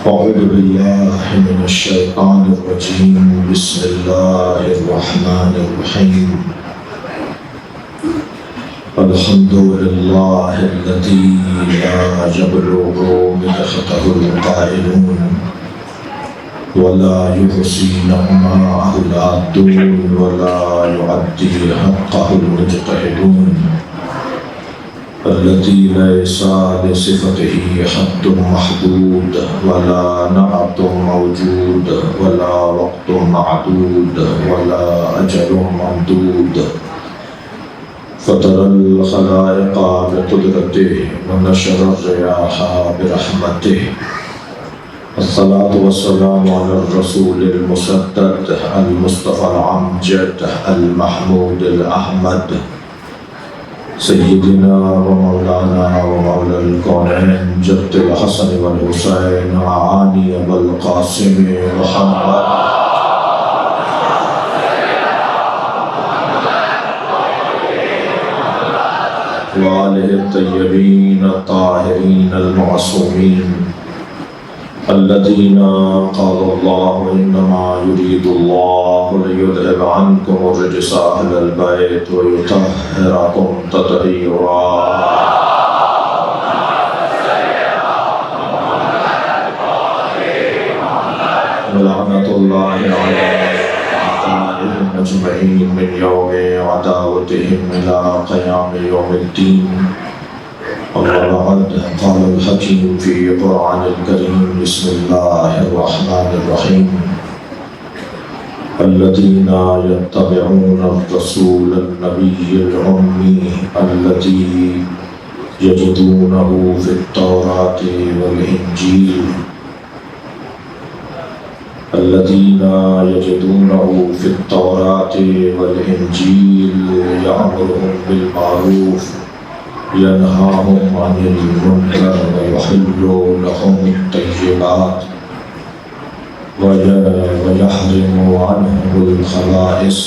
أعوذ بالله من الشيطان الرجيم بسم الله الرحمن الرحيم الحمد لله الذي لا يبلغ مدحته القائلون ولا يحصي نعماءه العادون ولا يعدي حقه المجتهدون الذي ليس لصفته حد محدود ولا نعت موجود ولا وقت معدود ولا أجل ممدود فطر الخلائق بقدرته ونشر الرياح برحمته الصلاة والسلام على الرسول المسدد المصطفى العمجد المحمود الأحمد سيدنا ومولانا ومولى الكونين جد الحسن والحسين عاني أبا القاسم محمد وآله الطيبين الطاهرين المعصومين الذين قال الله إنما يريد الله ليذهب عنكم الرجس أهل البيت ويطهركم تطهيرا ولعنة الله على أعدائهم أجمعين من يوم عداوتهم إلى قيام يوم الدين. وبعد قال الحكيم في القرآن الكريم بسم الله الرحمن الرحيم الذين يتبعون الرسول النبي الأمي الذي يجدونه في التوراة والإنجيل الذين يجدونه في التوراة والإنجيل يأمرهم بالمعروف ينهاهم عن المنكر ويحل لهم الطيبات ويحرم عنهم الخبائث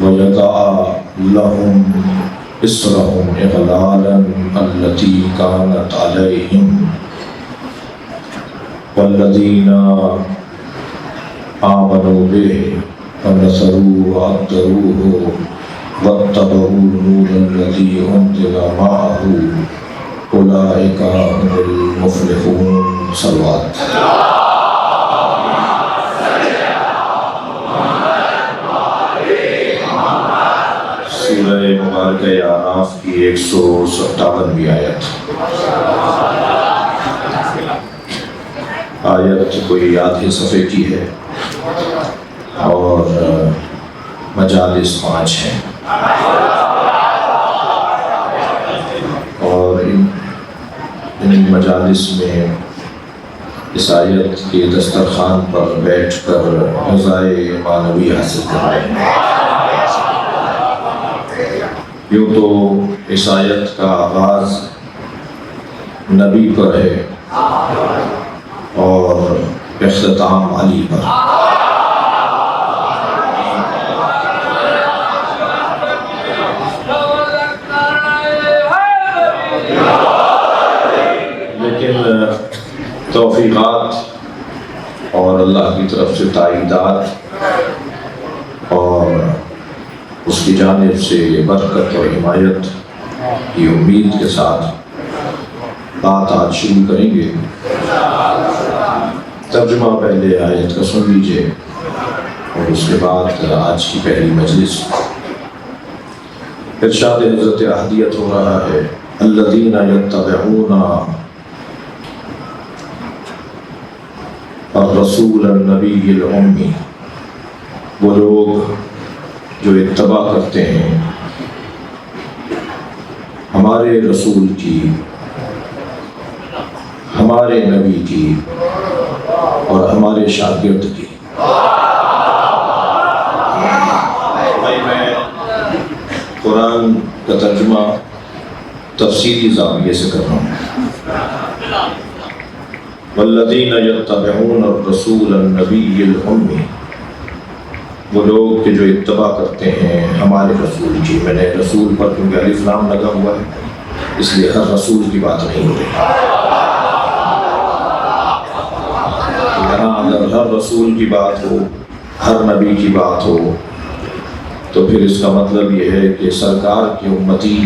ويضع لهم إصرهم إغلالا التي كانت عليهم والذين آمنوا به ونصروه وعذروه واتبعوا النور الذي أنزل معه أولئك هم المفلحون. صلوات. سورہ مبارکہ اعراف کی 157ویں آیت کوئی آدھے صفحے کی ہے اور مجالس 5 ہیں اور ان مجالس میں اس آیت کے دسترخوان پر بیٹھ کر غذائے معنوی حاصل کر رہے ہیں. یوں تو اس آیت کا آغاز نبی پر ہے اور اختتام علی پر. توفیقات اور اللہ کی طرف سے تائیدات اور اس کی جانب سے برکت اور حمایت کی امید کے ساتھ بات آج شروع کریں گے. ترجمہ پہلے آیت کا سن لیجئے اور اس کے بعد آج کی پہلی مجلس. ارشاد حضرت احدیت ہو رہا ہے الذین یتبعون الرسول النبی الامی، وہ لوگ جو اتباع کرتے ہیں ہمارے رسول کی، ہمارے نبی کی اور ہمارے شاگرد کی. میں قرآن کا ترجمہ تفصیلی زاویے سے کر رہا ہوں. والذین یتبعون الرسول النبی الامی، وہ لوگ کہ جو اتباع کرتے ہیں ہمارے رسول کی. میں نے رسول پر کیونکہ الف لام لگا ہوا ہے اس لیے ہر رسول کی بات نہیں ہو رہی. یہاں اگر ہر رسول کی بات ہو، ہر نبی کی بات ہو، تو پھر اس کا مطلب یہ ہے کہ سرکار کی امتی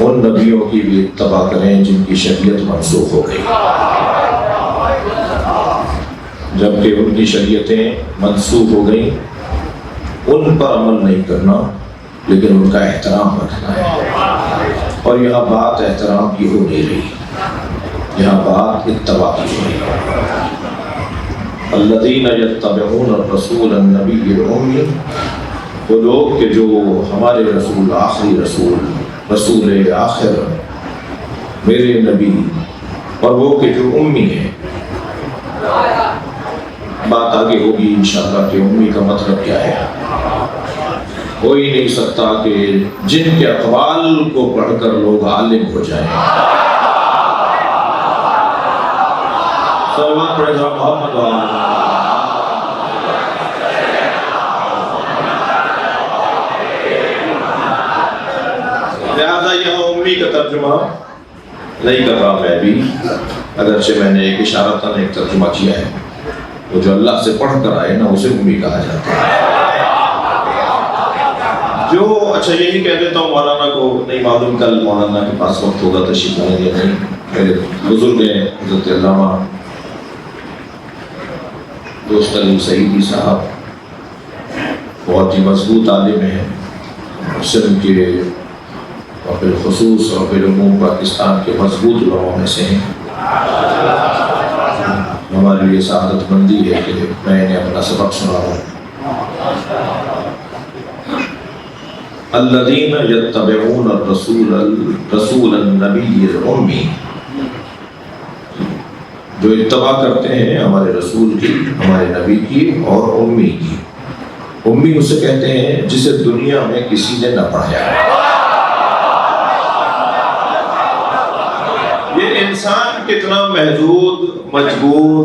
ان نبیوں کی بھی اتباع کریں جن کی شریعت منسوخ ہو گئی، جبکہ ان کی شریعتیں منسوخ ہو گئیں. ان پر عمل نہیں کرنا لیکن ان کا احترام رکھنا ہے. اور یہاں بات احترام کی ہو نہیں رہی، یہاں بات اتباع کی ہو رہی ہے. الذین یتبعون الرسول النبی الأمی، وہ لوگ کہ جو ہمارے رسول، آخری رسول، رسول آخر، میرے نبی، اور وہ کہ جو امی ہیں. بات آگے ہوگی انشاءاللہ کہ امی کا مطلب کیا ہے. ہو ہی نہیں سکتا کہ جن کے اقوال کو پڑھ کر لوگ عالم ہو جائیں. صلوات پڑھیں محمد و آلہ. لہذا یہاں امی کا ترجمہ نہیں کر رہا میں بھی، اگرچہ میں نے ایک اشارتاً ایک ترجمہ کیا ہے. وہ جو اللہ سے پڑھ کر آئے نا اسے امی کہا جاتا ہے. جو اچھا یہی کہہ دیتا ہوں، مولانا کو نہیں معلوم کل مولانا کے پاس وقت ہوگا تشریف لانے یا نہیں. میرے بزرگ ہیں حضرت علامہ دوست علی سعیدی صاحب، بہت ہی مضبوط عالم ہیں، سندھ کے اور بالخصوص اور بالعموم پاکستان کے مضبوط علماء میں سے ہیں. ہمارے لیے سعادت مندی ہے کہ میں انہیں اپنا سبق سنا ہوں. الذین یتبعون الرسول النبی الأمی، جو اتباع کرتے ہیں ہمارے رسول کی، ہمارے نبی کی اور امی کی. امی اسے کہتے ہیں جسے دنیا میں کسی نے نہ پڑھایا. یہ انسان کتنا محدود، مجبور،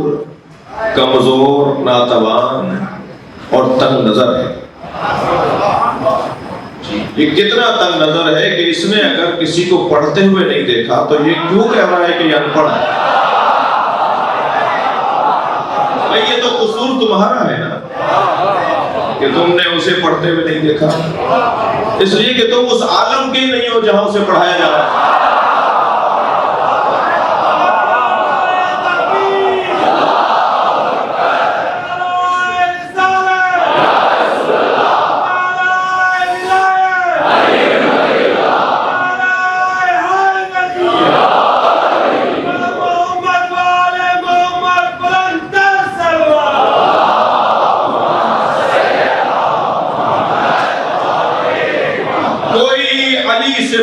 کمزور، ناتوان اور تنگ نظر ہے. یہ کتنا تنگ نظر ہے کہ اس نے اگر کسی کو پڑھتے ہوئے نہیں دیکھا تو یہ کیوں کہہ رہا ہے کہ یہ انپڑھ ہے. یہ تو قصور تمہارا ہے نا کہ تم نے اسے پڑھتے ہوئے نہیں دیکھا، اس لیے کہ تم اس عالم کے نہیں ہو جہاں اسے پڑھایا جا رہا ہے.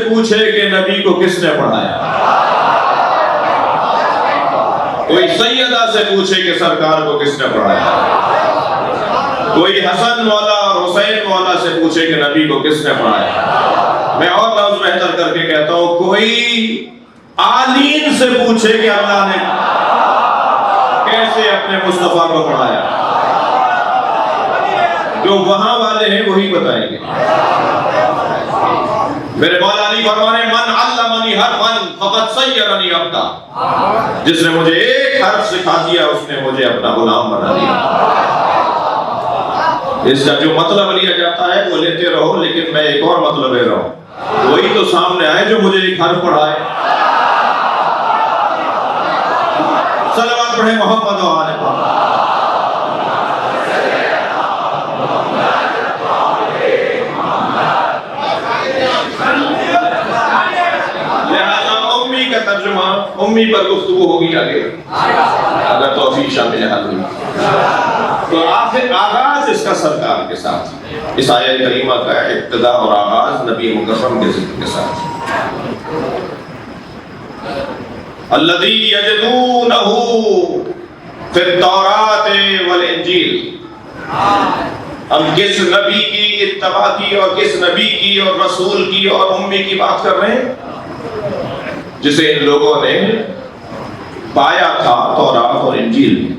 پوچھے کہ نبی کو کس نے پڑھایا، کوئی سیدہ سے پوچھے کہ سرکار کو کس نے پڑھایا، کوئی حسن مولا اور حسین مولا سے پوچھے کہ نبی کو کس نے پڑھایا. میں اور لفظ بہتر کر کے کہتا ہوں، کوئی عالین سے پوچھے کہ اللہ نے کیسے اپنے مصطفیٰ کو پڑھایا. جو وہاں والے ہیں وہی بتائیں گے. میرے مولا علی فرمانے من علمنی حرفا فقد صیرنی عبدا، جس نے مجھے ایک حرف سکھا دیا اس نے مجھے اپنا غلام بنا دیا. اس کا جو مطلب لیا جاتا ہے وہ لیتے رہو، لیکن میں ایک اور مطلب لے رہا ہوں. وہی تو سامنے آئے جو مجھے ایک حرف پڑھائے. صلوات پڑھیں محمد و آل محمد. ترجمہ امی پر گفتگو ہوگی آگے اگر توفیق شامل حال ہوئی. تو آخر آغاز اس کا سرکار کے ساتھ، اس آیہ کریمہ کا ابتدا اور آغاز نبی مکرم کے ذکر کے ساتھ. الذی یجدونہ فی التوراۃ والانجیل. ہم کس نبی کی اتباع کی اور کس نبی کی اور رسول کی اور امی کی بات کر رہے ہیں؟ جسے ان لوگوں نے پایا تھا تورات اور انجیل میں.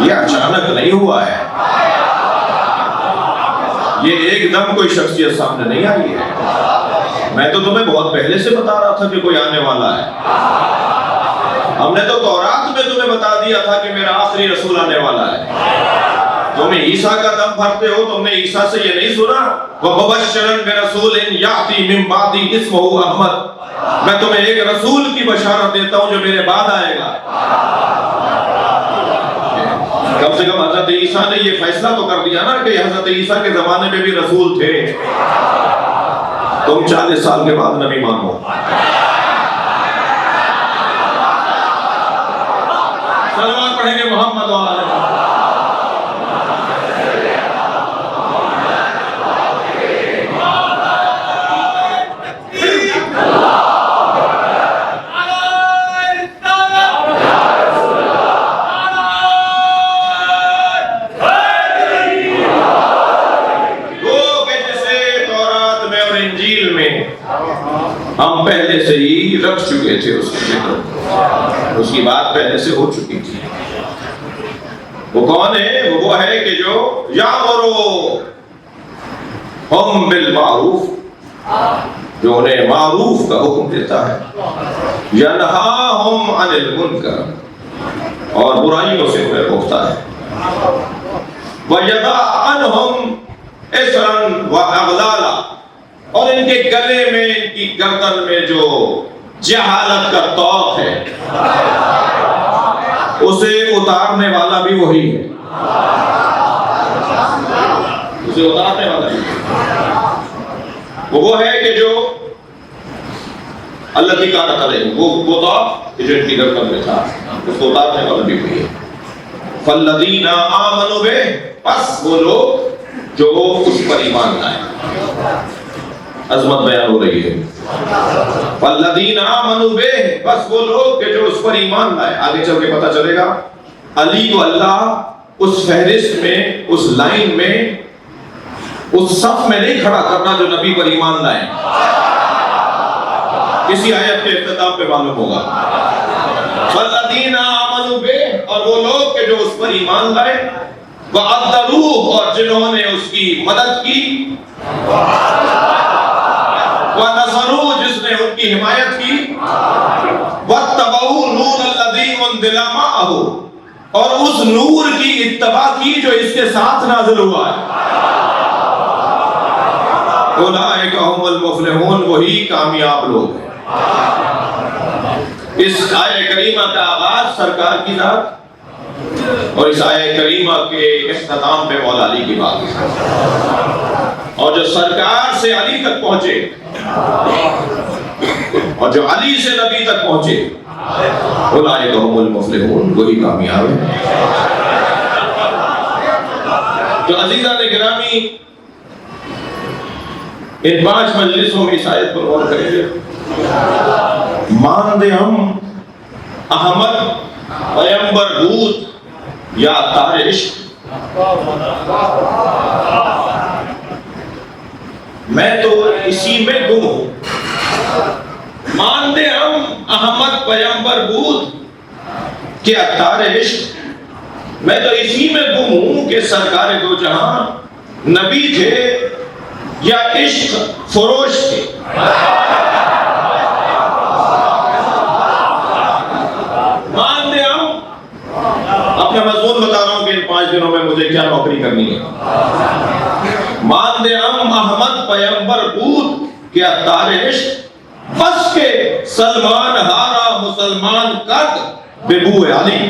یہ اچانک نہیں ہوا ہے، یہ ایک دم کوئی شخصیت سامنے نہیں آئی ہے. میں تو تمہیں بہت پہلے سے بتا رہا تھا کہ کوئی آنے والا ہے. ہم نے تو تورات میں تمہیں بتا دیا تھا کہ میرا آخری رسول آنے والا ہے. تم عیسیٰ کا دم بھرتے ہو, تم نے عیسیٰ سے یہ نہیں سنا وَمُبَشِّرًا بِرَسُولٍ يَأْتِي مِن بَعْدِي اسْمُهُ أَحْمَدُ؟ میں تمہیں ایک رسول کی بشارت دیتا ہوں جو میرے بعد آئے گا. کم سے کم حضرت عیسیٰ نے یہ فیصلہ تو کر دیا نا کہ حضرت عیسیٰ کے زمانے میں بھی رسول تھے. تم 40 سال کے بعد نبی مانو. صلوات پڑھیں گے محمد وآلہ. ہم پہلے سے ہی رکھ چکے تھے اس کی ذکر, اس کی بات پہلے سے ہو چکی تھی. وہ کون ہے؟ وہ ہے کہ جو یامرو ہم بالمعروف, جو انہیں معروف کا حکم دیتا ہے, ینہاہم عن المنکر, اور برائیوں سے انہیں روکتا ہے, وَیَضَعْ عَنْهُمْ إِصْرًا وَأَغْلَالًا, اور ان کے گلے میں, ان کی گردن میں جو جہالت کا طوق ہے اسے اتارنے والا بھی وہی ہے. اسے اتارنے والا بھی وہ ہے کہ جو اللہ کی کارت علیہ, وہ طوق جو ان کی گردن میں تھا, اس کو اتارنے والا بھی وہی ہے. فَالَّذِينَ آمَنُوا بِهِ, پس وہ لوگ جو اس پر ایمان لائے. عظمت بیان ہو رہی ہے. والذین آمنوا بہ, بس وہ لوگ کہ جو اس پر ایمان لائے. آگے چل کے پتہ چلے گا علی کو اللہ اس فہرست میں, اس لائن میں, اس صف میں نہیں کھڑا کرنا جو نبی پر ایمان لائے. کسی آیت کے اختتام پہ معلوم ہوگا. والذین آمنوا بہ, اور وہ لوگ کہ جو اس پر ایمان لائے, وعذروہ, اور جنہوں نے اس کی مدد کی, وَنَصَرُوا, جس نے ان کی حمایت کی, وَاتَّبَعُوا نُورَ الَّذِي أُنزِلَ مَعَهُ, اور اس نور کی اتباع کی جو اس کے ساتھ نازل ہوا ہے. اولئک هم المفلحون, وہی کامیاب لوگ ہیں. اس آیہ کریمہ کا آغاز سرکار کی ذات اور اس آیہ کریمہ کے اختتام پہ مولا علی کی بات ہے. اور جو سرکار سے علی تک پہنچے اور جو علی سے نبی تک پہنچے, اولئک هم المفلحون, وہی کامیاب ہیں. تو عزیزان گرامی, ان 5 مجلسوں میں اس آیت پر غور کریں گے. مان دے ہم احمد پیمبر دود یا تار عشق, میں تو اسی میں گم ہوں. مان دے ہم احمد پیمبر بود کہ اتار عشق, میں تو اسی میں گم ہوں کہ سرکار دو جہاں نبی تھے یا عشق فروش تھے. مان دے ہم, اپنا مضمون بتا رہا ہوں کہ ان 5 دنوں میں مجھے کیا نوکری کرنی ہے. مان دے ہم احمد پیمبر بود کہ اتار عشق, بس کے سلمان ہارا مسلمان کرد بے بو علی.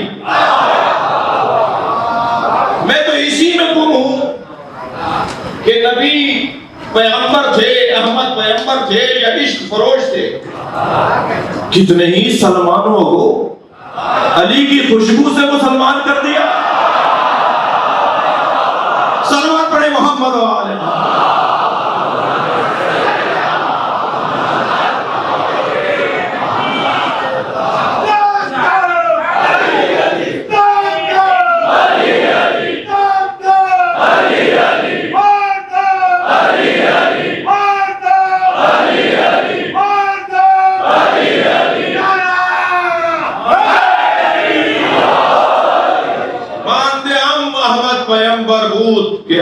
میں تو اسی میں گم ہوں کہ نبی پیغمبر تھے, احمد پیغمبر تھے یا عشق فروش تھے. کتنے ہی سلمانوں کو علی کی خوشبو سے مسلمان کر دیا. صلوات پڑھے محمد و آلہ.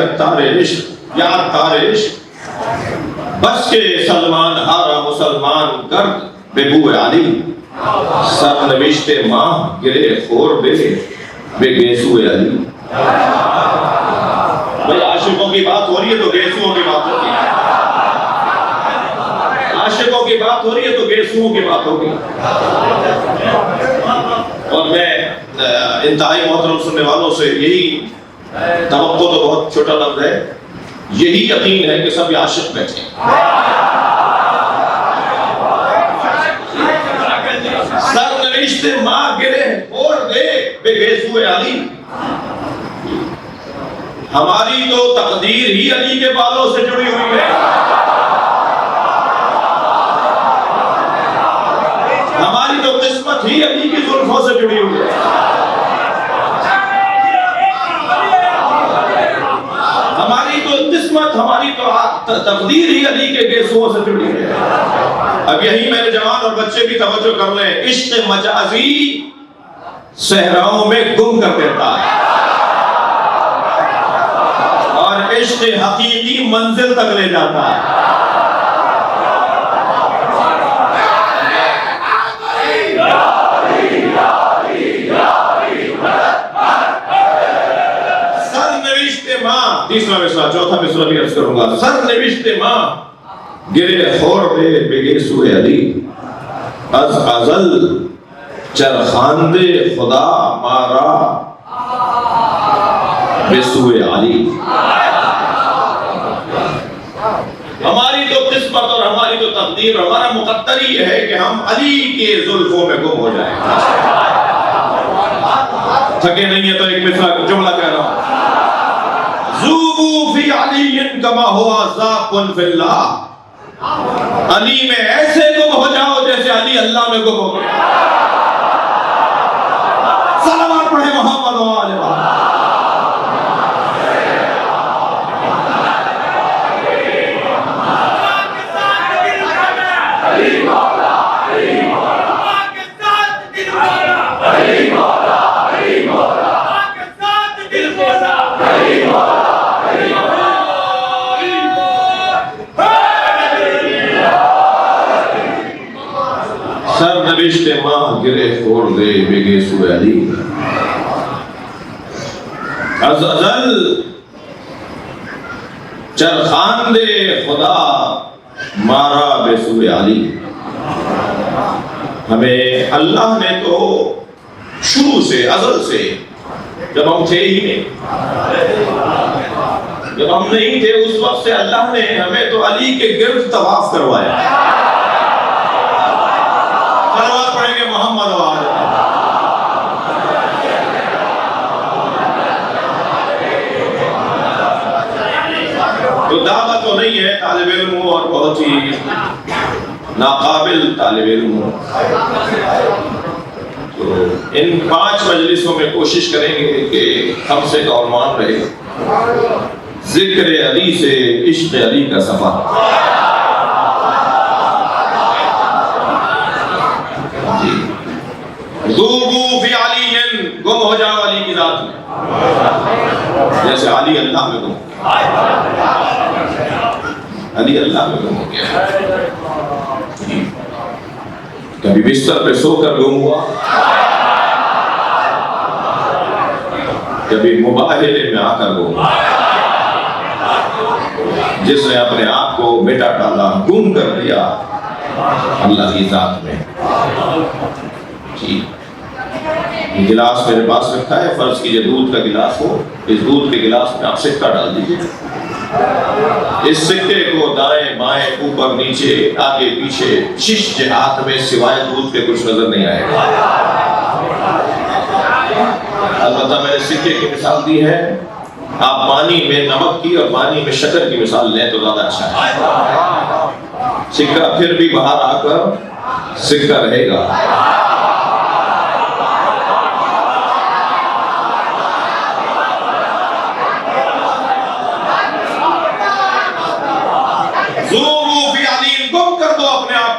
اتار عشق یا اتار عشق, بس کے سلمان ہارا مسلمان کرد بے بو علی، سرنوشت ماہ گرے خور بے گیسو علی۔ بھئی عاشقوں کی بات ہو رہی ہے تو گیسوؤں کی بات ہوگی، عاشقوں کی بات ہو رہی ہے تو گیسوؤں کی بات ہوگی۔ اور میں انتہائی محترم سننے والوں سے یہی توقع، تو بہت چھوٹا لفظ ہے، یہی یقین ہے کہ سب عاشق بیٹھے سرنوشت ماں گرے اور دے بے گیسو علی۔ ہماری تو تقدیر ہی علی کے بالوں سے جڑی ہوئی ہے، ہماری تو قسمت ہی علی کی زلفوں سے جڑی ہوئی ہے، ہماری تو قسمت، ہماری تو تقدیر ہی علی کے گیسوؤں سے جڑی ہوئی ہے۔ اب یہی میرے جوان اور بچے بھی توجہ کر لیں، عشق مجازی صحراؤں میں گم کر دیتا ہے اور عشق حقیقی منزل تک لے جاتا ہے۔ تیسرا مصرع، چوتھا مصرع بھی عرض کروں گا۔ سرنوشت ماں گرے خور بے گیسو علی، از ازل چرخاند خدا مارا بے سو علی۔ ہماری تو قسمت اور ہماری تو تقدیر، ہمارا مقدر ہی ہے کہ ہم علی کے زلفوں میں گم ہو جائیں۔ تھکے نہیں ہے تو ایک مصرع جملہ کہہ رہا ہوں، ذوبوا فی علی کما ہوا ذاق فی اللہ، علی میں ایسے گم ہو جاؤ جیسے علی اللہ میں گم ہو گئے۔ صلوات پڑھے محمد و آل محمد۔ سرنوشت ماہ گرے خور دے بے گیسو علی، از ازل چرخان دے خدا مارا بے سو علی۔ ہمیں اللہ نے تو شروع سے، ازل سے، جب ہم تھے ہی نہیں، جب ہم نہیں تھے اس وقت سے اللہ نے ہمیں تو علی کے گرد طواف کروایا۔ صلوات پڑھیں گے محمد و آل محمد۔ تو دعوت تو نہیں ہے، طالب علم ہوں اور بہت ہی ناقابل طالب علم ہوں، تو ان 5 مجلسوں میں کوشش کریں گے کہ ہم سے کا عنوان رہے ذکر علی سے عشق علی کا سفر۔ ذوبوا فی علی، گم ہو جاؤ علی کی ذات میں جیسے علی اللہ میں گم، علی اللہ میں گم ہو گیا۔ کبھی بستر پہ سو کر گم ہوا، کبھی مباہلے میں آ کر گم ہوا۔ جس نے اپنے آپ کو مٹا ڈالا، گم کر دیا اللہ کی ذات میں۔ یہ گلاس میرے پاس رکھا ہے، فرض کیجئے دودھ کا گلاس ہو، اس دودھ کے گلاس میں آپ سکہ ڈال دیجئے، اس سکے کو دائیں بائیں اوپر نیچے آگے پیچھے شش جہات میں سوائے دودھ کے کچھ نظر نہیں آئے گا۔ البتہ میں نے سکے کی مثال دی ہے، آپ پانی میں نمک کی اور پانی میں شکر کی مثال لیں تو زیادہ اچھا ہے۔ سکہ پھر بھی باہر آ کر سکہ رہے گا۔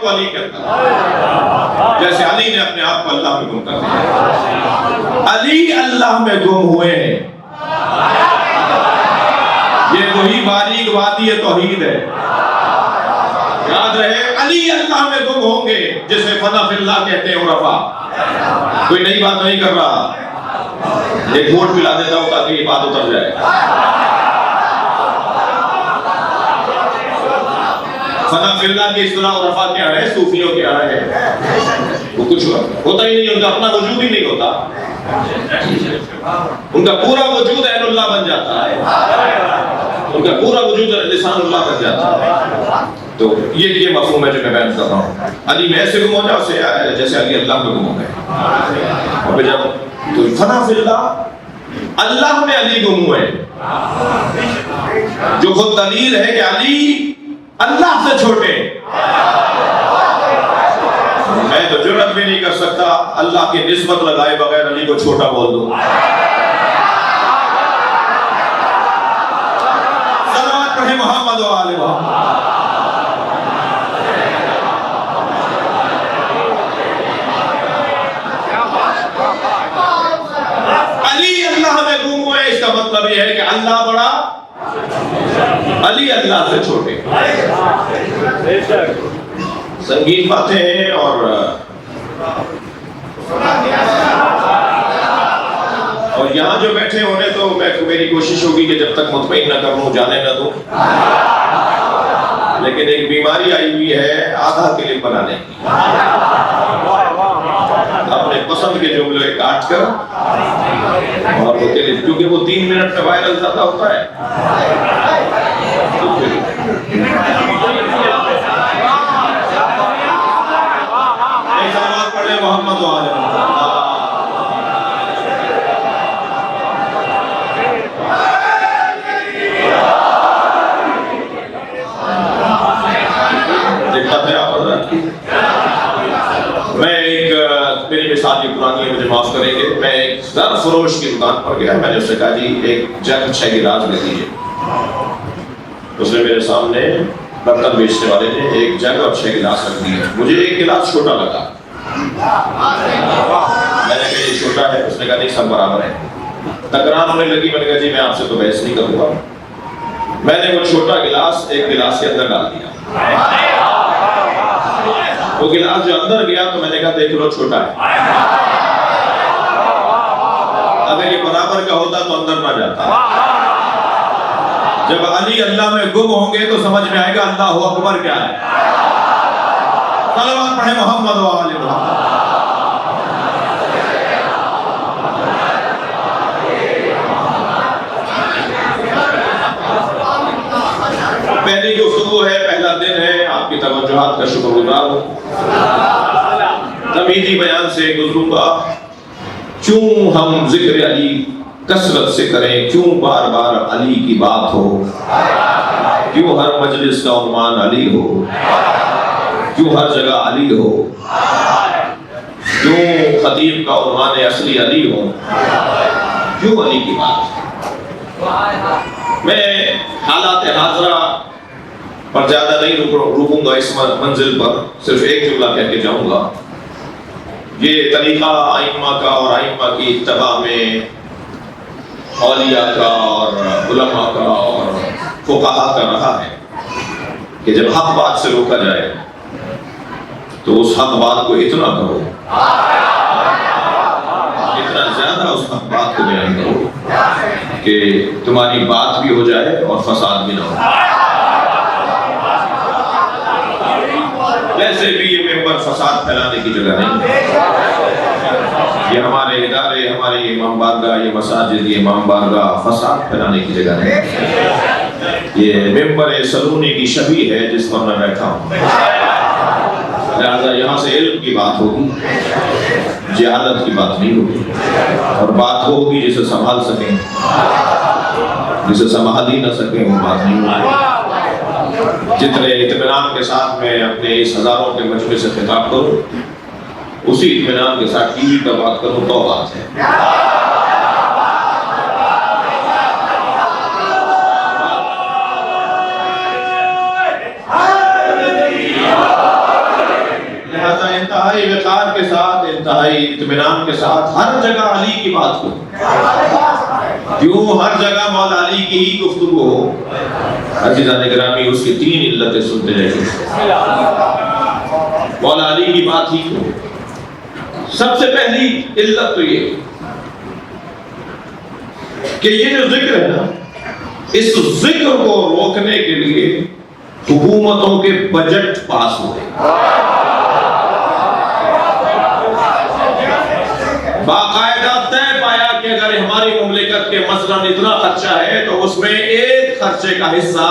علی کرتا جیسے علی نے اپنے آپ کو اللہ میں گم کر دیا۔ علی اللہ میں گم ہوئے ہیں، یہ وہی باریک وادی توحید ہے۔ یاد رہے علی اللہ میں گم ہوں گے جسے فنا فی اللہ کہتے ہیں عرفا. کوئی نئی بات نہیں کر رہا, ایک بورڈ پلا دیتا ہوں تاکہ یہ بات اتر جائے. فنا فی اللہ کی اصطلاح عرفا کیا ہے؟ صوفیوں کیا ہے؟ وہ کچھ ہوتا ہی نہیں, ان کا اپنا وجود ہی نہیں ہوتا, ان کا پورا وجود عین اللہ بن جاتا ہے, ان کا پورا وجود لسان اللہ بن جاتا ہے. تو یہ مفہوم ہے جو میں بیان کر رہا ہوں. علی میں ایسے گم ہو جاؤ جیسے علی اللہ میں گم ہو گئے. اور جب تو فنا فی اللہ, اللہ میں علی گم ہوئے, جو خود دلیل ہے کہ علی اللہ سے چھوٹے. میں تو جرأت بھی نہیں کر سکتا اللہ کی نسبت لگائے بغیر علی کو چھوٹا بول دوں. صلوات پڑھیں محمد و آل محمد. علی اللہ میں گم ہوئے, اس کا مطلب یہ ہے کہ اللہ بڑا, علی اللہ سے چھوٹے. سنگین باتیں ہیں. اور یہاں جو بیٹھے ہونے تو میری کوشش ہوگی کہ جب تک مطمئن نہ کر لوں جانے نہ دوں, لیکن ایک بیماری آئی ہوئی ہے آدھا کلپ بنانے کی, اپنے پسند کے جملے کاٹ کر, اور وہ کلپ کیونکہ وہ 3 منٹ میں وائرل زیادہ ہوتا ہے. محمد علی میں ایک میری مثال یہ پرانی ہے, مجھے معاف کریں گے. میں ایک زر فروش کی دکان پر گیا, میں نے اس سے کہا جی ایک جگ 6 گلاس لے لیجیے. اس نے میرے سامنے برتن بیچنے والے نے ایک جگ اور 6 گلاس رکھ دیے. مجھے ایک گلاس چھوٹا لگا, میں نے کہا یہ چھوٹا ہے, اس نے کہا نہیں سب برابر ہے. تکرار ہونے لگی, میں نے کہا جی میں آپ سے تو بحث نہیں کروں گا. میں نے وہ چھوٹا گلاس ایک گلاس کے اندر ڈال دیا. وہ گلاس جو اندر گیا تو میں نے کہا دیکھ لو چھوٹا ہے, اگر یہ برابر کا ہوتا تو اندر نہ جاتا. جب علی اللہ میں گم ہوں گے تو سمجھ میں آئے گا اللہ اکبر کیا ہے. صلوات پڑھیں محمد و آل محمد. پہلی گفتگو ہے, پہلا دن ہے, آپ کی توجہات کا شکر گزار ہوں. تمہیدی بیان سے گزروں گا. کیوں ہم ذکر علی کثرت سے کریں, کیوں بار بار علی کی بات ہو, کیوں ہر مجلس کا عنوان علی ہو, کیوں ہر جگہ علی ہو, کیوں خطیب کا عنوان اصلی علی ہو, کیوں علی کی بات. میں حالات حاضرہ پر زیادہ نہیں رکوں گا اس منزل پر, صرف ایک جملہ کہہ کے جاؤں گا. یہ طریقہ ائمہ کا اور ائمہ کی اتباع میں اولیاء کا اور علماء کا اور فقہاء کا رہا ہے کہ جب حق بات سے روکا جائے تو اس حق بات کو اتنا کرو, اتنا زیادہ اس حق بات کو بیان کرو کہ تمہاری بات بھی ہو جائے اور فساد بھی نہ ہو. ویسے بھی یہ ممبر فساد پھیلانے کی جگہ نہیں ہے. یہ ہمارے ادارے, ہماری امام بارگاہ, یہ مساجد, یہ امام بارگاہ فساد پھیلانے کی جگہ نہیں. یہ ممبر سلونی کی شبیہ ہے جس پر میں بیٹھا ہوں. لہذا یہاں سے علم کی بات ہوگی, جہالت کی بات نہیں ہوگی, اور بات ہوگی جسے سنبھال سکیں, جسے سنبھال ہی نہ سکیں وہ بات نہیں ہوگی. جتنے اطمینان کے ساتھ میں اپنے اس ہزاروں کے مجمع سے خطاب کروں, اسی اطمینان کے ساتھ ٹی وی کا بات کروں تو بات ہے. لہذا انتہائی وقار کے ساتھ, انتہائی اطمینان کے ساتھ ہر جگہ علی کی بات کروں. کیوں ہر جگہ مولا علی کی ہی گفتگو ہو؟ عزیزان گرامی اس کی 3 علتیں سنتے رہے. مولا علی کی بات ہی کیوں؟ سب سے پہلی علت تو یہ کہ یہ جو ذکر ہے نا، اس ذکر کو روکنے کے لیے حکومتوں کے بجٹ پاس ہوئے. باقاعدہ طے پایا کہ اگر ہماری مملکت کے مثلاً اتنا خرچہ ہے تو اس میں ایک خرچے کا حصہ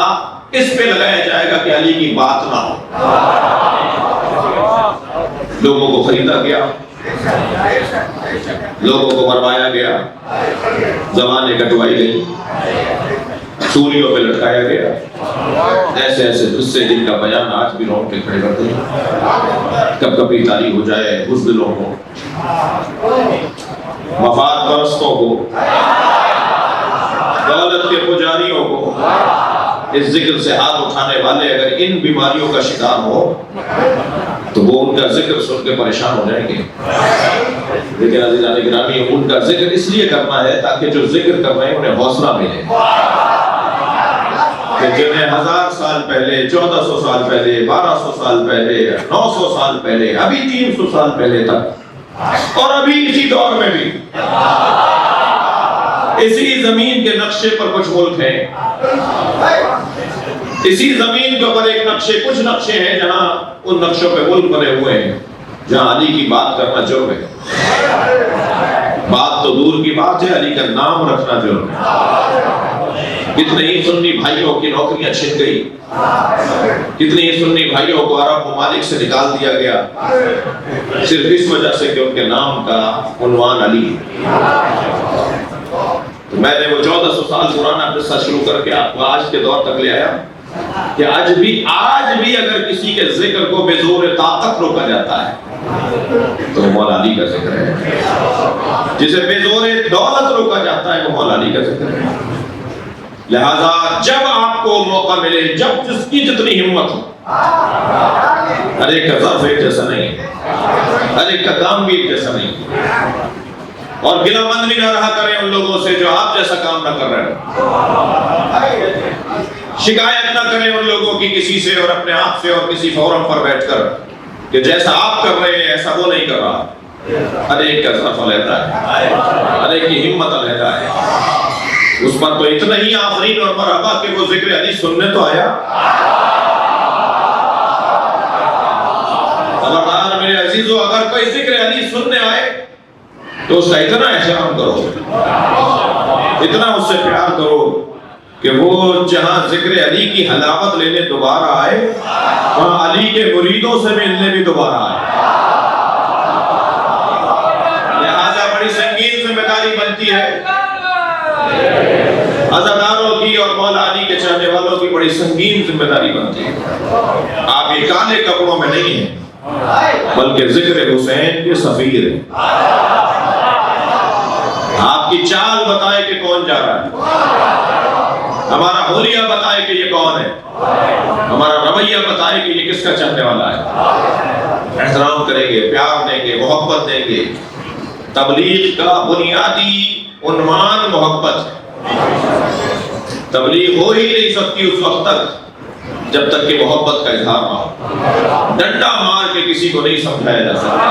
اس پہ لگایا جائے گا کہ علی کی بات نہ ہو. لوگوں کو خریدا گیا، لوگوں کو مروایا گیا، زبانیں کٹوائی گئی، سوریوں پہ لٹکایا گیا. ایسے ایسے قصے جن کا بیان آج بھی رونگٹے کھڑے کرتے ہیں. کب کبھی تاریخ ہو جائے بزدلوں کو، مفاد پرستوں کو، دولت کے پجاریوں کو، اس ذکر سے ہاتھ اٹھانے والے اگر ان بیماریوں کا شکار ہو تو وہ ان کا ذکر سن کے پریشان ہو جائیں گے. لیکن عزیزان گرامی ان کا ذکر اس لیے کرنا ہے تاکہ جو ذکر کر رہے ہیں انہیں حوصلہ ملے کہ جنہیں 1000 سال پہلے، 1400 سال پہلے، 1200 سال پہلے، 900 سال پہلے، ابھی 300 سال پہلے تک اور ابھی اسی دور میں بھی اسی زمین کے نقشے پر کچھ ملک ہیں، اسی زمین کے اوپر ایک نقشے، کچھ نقشے ہیں جہاں ان نقشوں پہ ملک بنے ہوئے ہیں جہاں علی کی بات کرنا جرم ہے. بات تو دور کی بات ہے، علی کا نام رکھنا جرم ہے. کتنے ہی سنی بھائیوں کی نوکریاں چھن گئی، کتنے ہی سنی بھائیوں کو عرب ممالک سے نکال دیا گیا صرف اس وجہ سے کہ ان کے نام کا عنوان علی. تو میں نے وہ 1400 سال پرانا قصہ شروع کر کے آپ کو آج کے دور تک لے آیا کہ آج بھی اگر کسی کے ذکر کو بے زور طاقت روکا جاتا ہے تو وہ مولا علی کا ذکر ہے. جسے بے زور دولت روکا جاتا ہے وہ مولا علی کا ذکر ہے. لہذا جب آپ کو موقع ملے، جب جس کی جتنی ہمت ہو، ہر ایک کا ظرف ایک جیسا نہیں، ہر ایک کا کام بھی ایک جیسا نہیں، اور گلہ مند بھی نہ رہا کریں ان لوگوں سے جو آپ جیسا کام نہ کر رہے ہیں. شکایت نہ کریں ان لوگوں کی کسی سے اور اپنے آپ سے اور کسی فورم پر بیٹھ کر کہ جیسا آپ کر رہے ہیں ایسا وہ نہیں کر رہا. ہر ایک کا ظرف علیحدہ ہے، ہر ایک کی ہمت علیحدہ ہے. اس پر تو اتنا ہی آفرین اور مرحبا کہ وہ ذکر علی سننے تو آیا. خبردار میرے عزیزو، اگر کوئی ذکر علی سننے آئے تو اس کا اتنا احترام کرو، اتنا اس سے پیار کرو کہ وہ جہاں ذکر علی کی حلاوت لینے دوبارہ آئے وہاں علی کے مریدوں سے ملنے بھی دوبارہ آئے. لہذا بڑی سنگین ذمہ داری بنتی ہے عزاداروں کی اور مولا علی کے چاہنے والوں کی، بڑی سنگین ذمہ داری بنتی ہے. آپ یہ کالے کپڑوں میں نہیں ہیں بلکہ ذکر حسین کے سفیر ہیں. آپ کی چال بتائے کہ کون جا رہا ہے، ہمارا حلیہ بتائے کہ یہ کون ہے، ہمارا رویہ بتائے کہ یہ کس کا چاہنے والا ہے. احترام کریں گے، پیار دیں گے، محبت دیں گے. تبلیغ کا بنیادی عنوان محبت ہے. تبلیغ ہو ہی نہیں سکتی اس وقت تک جب تک کہ محبت کا اظہار نہ ہو. ڈنڈا مار کے کسی کو نہیں سمجھایا جا سکتا.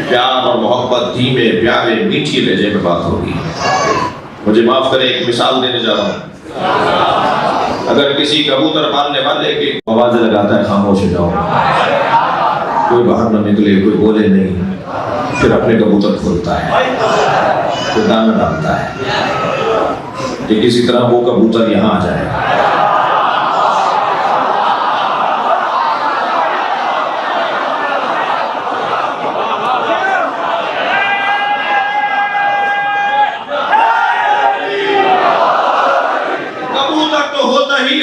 پیار اور محبت دھیمے پیارے میٹھی لہجے میں بات ہوگی. مجھے معاف کریں، ایک مثال دینے جا رہا ہوں. اگر کسی کبوتر پالنے والے کی آوازیں لگاتا ہے خاموش ہو جاؤ، کوئی باہر نہ نکلے، کوئی بولے نہیں، پھر اپنے کبوتر کھولتا ہے، پھر دانہ ڈالتا ہے کہ کسی طرح وہ کبوتر یہاں آ جائے.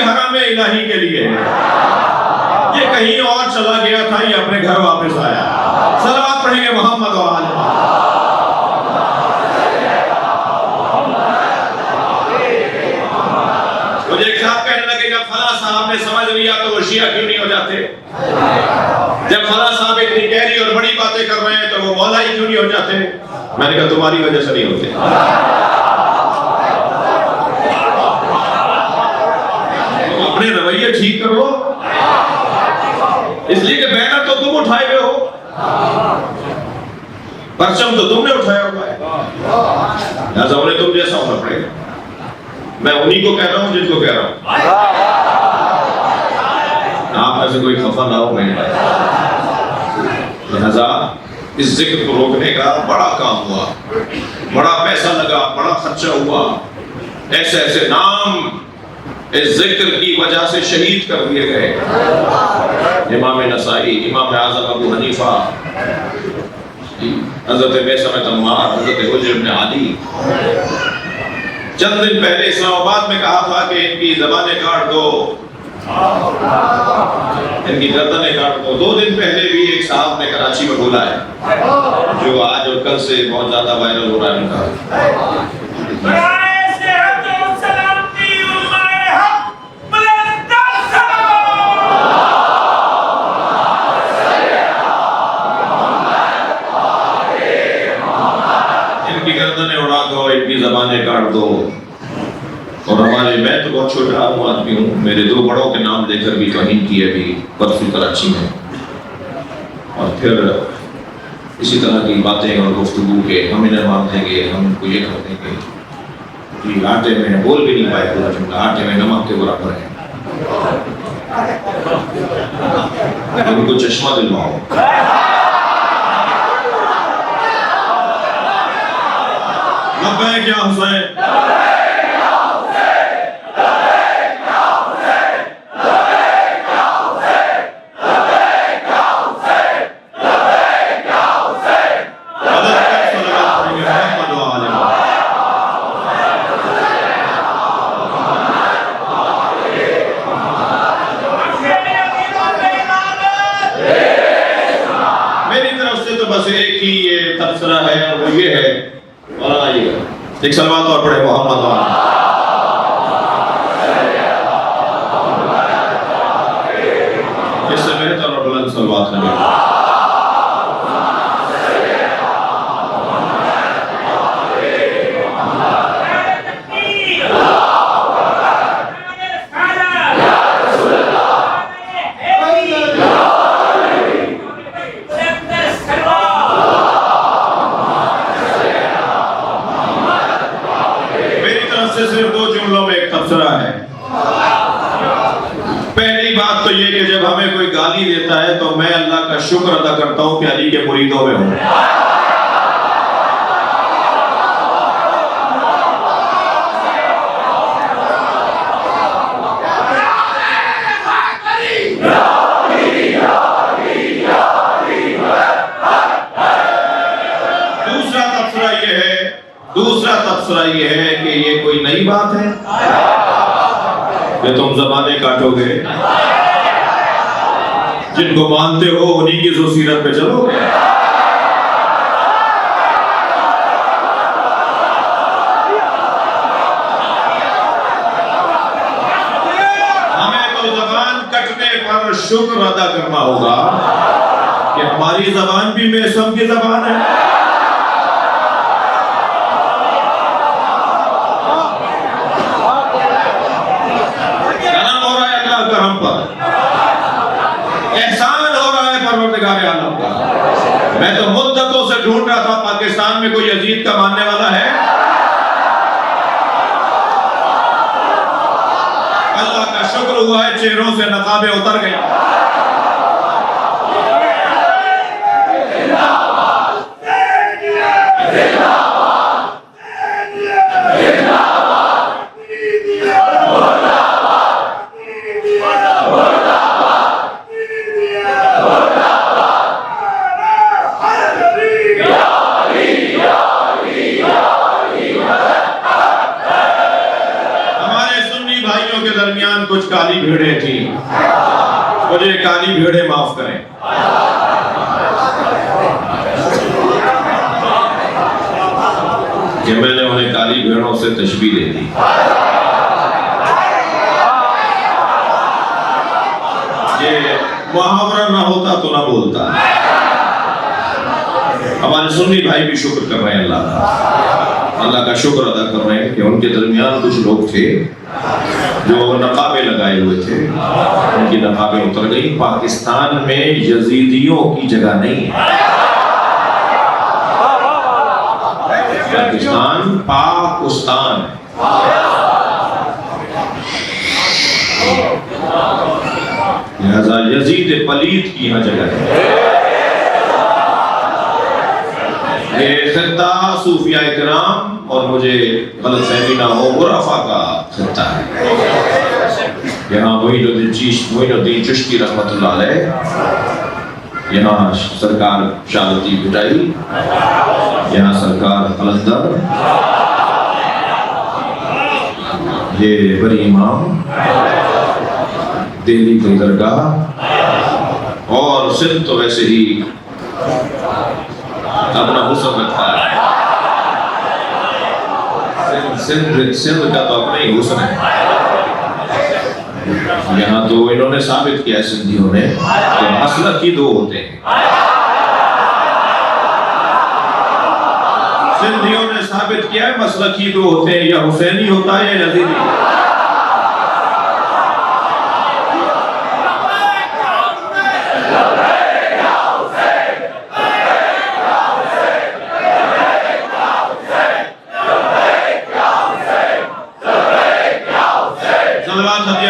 حرم الہی کے لیے یہ کہیں اور چلا گیا تھا، یہ اپنے گھر واپس آیا. صلوات پڑھیں گے محمد و آل مجھے ایک صاحب کہنے لگے جب فلاں صاحب نے سمجھ لیا تو وہ شیعہ کیوں نہیں ہو جاتے؟ جب فلاں صاحب اتنی گہری اور بڑی باتیں کر رہے ہیں تو وہ مولا ہی کیوں نہیں ہو جاتے؟ میں نے کہا تمہاری وجہ سے نہیں ہوتے. تم اٹھائے ہوئے ہو، پرچم تو تم نے اٹھایا ہوا ہے، لہٰذا انہیں تم جیسا ہونا پڑے گا۔ میں انہی کو کہہ رہا ہوں جن کو کہہ رہا ہوں، آپ میں سے کوئی خفا نہ ہو میرے بھائی۔ لہذا اس ذکر کو روکنے کا بڑا کام ہوا، بڑا پیسہ لگا، بڑا خرچہ ہوا، ایسے ایسے نام اس ذکر کی وجہ سے شہید کر دیے گئے، امام نسائی، امام اعظم ابو حنیفہ، حضرت بیسمۃ عمار، حضرت حجر بن علی۔ چند دن پہلے اسلام آباد میں کہا تھا کہ ان کی زبانیں کاٹ دو، ان کی گردنیں کاٹ دو۔ 2 دن پہلے بھی ایک صاحب نے کراچی میں بولا ہے، جو آج اور کل سے بہت زیادہ وائرل ہو رہا ہے ان کا۔ ان کی گردنیں اڑا دو، ان کی زبانیں کاٹ دو۔ اور ہمارے، میں تو بہت چھوٹا آدمی ہوں، میرے 2 بڑوں کے نام لے کر بھی توہین کی ہے بھی پرسوں کراچی میں، اور پھر اسی طرح کی باتیں اور گفتگو کے ہم انہیں مان دیں گے، ہم ان کو یہ کر دیں گے کہ آٹے میں بول بھی نہیں پائے پورا جملہ، آٹے میں نمک کے برابر ہے۔ ان کو چشمہ دلواؤ۔ لبیک یا حسین، بس ایک ہی یہ تبصرہ ہے، اور وہ یہ ہے، اور آئیے گا ایک صلوات اور پڑھے محمد وعلیہ۔ اس سے بہتر اور بلند صلوات نہیں۔ صرف 2 جملوں میں ایک تبصرہ ہے۔ پہلی بات تو یہ کہ جب ہمیں کوئی گالی دیتا ہے تو میں اللہ کا شکر ادا کرتا ہوں کہ علی کے مریدوں میں ہوں۔ دوسرا تبصرہ یہ ہے کہ یہ کوئی نئی بات ہے کہ تم زبانیں کاٹو گے، جن کو مانتے ہو انہی کی ذو سیرت پہ چلو گے۔ ہمیں تو زبان کٹنے پر شکر ادا کرنا ہوگا کہ ہماری زبان بھی میثم کی زبان ہے۔ احسان ہو رہا ہے پروردگار عالم کا۔ میں تو مدتوں سے ڈھونڈ رہا تھا پاکستان میں کوئی یزید کا ماننے والا ہے۔ اللہ کا شکر ہوا ہے چہروں سے نقابیں اتر گئی۔ درمیان کچھ کالی بھیڑیں تھیں، مجھے کالی بھیڑیں معاف کریں۔ کہ میں نے انہیں کالی بھیڑوں سے تشبیہ دے دی۔ یہ محاورہ نہ ہوتا تو نہ بولتا۔ ہمارے سنی بھائی بھی شکر کر رہے ہیں اللہ کا شکر ادا کر رہے ہیں کہ ان کے درمیان کچھ لوگ تھے جو نقابیں لگائے ہوئے تھے ان کی نقابیں اتر گئی. پاکستان میں یزیدیوں کی جگہ نہیں ہے. پاکستان پاکستان لہذا یزید پلیت کی یہاں جگہ ہے. یہ خطہ صوفیاء کرام اور مجھے غلط فہمی نہ ہو عرفا کا خطہ ہے. یہاں معین الدین چشتی رحمۃ اللہ علیہ، یہاں سرکار شہادتی بٹائی، یہاں سرکار قلندر، یہ بری امام، دہلی کی درگاہ، اور سندھ تو ویسے ہی اپنا حسن رکھتا ہے. سندھ کا تو اپنا ہی حسن ہے. یہاں تو انہوں نے ثابت کیا ہے سندھیوں نے کہ مسلک ہی دو ہوتے ہیں. سندھیوں نے ثابت کیا ہے مسلک ہی دو ہوتے ہیں، یا حسینی ہوتا ہے یا یزیدی.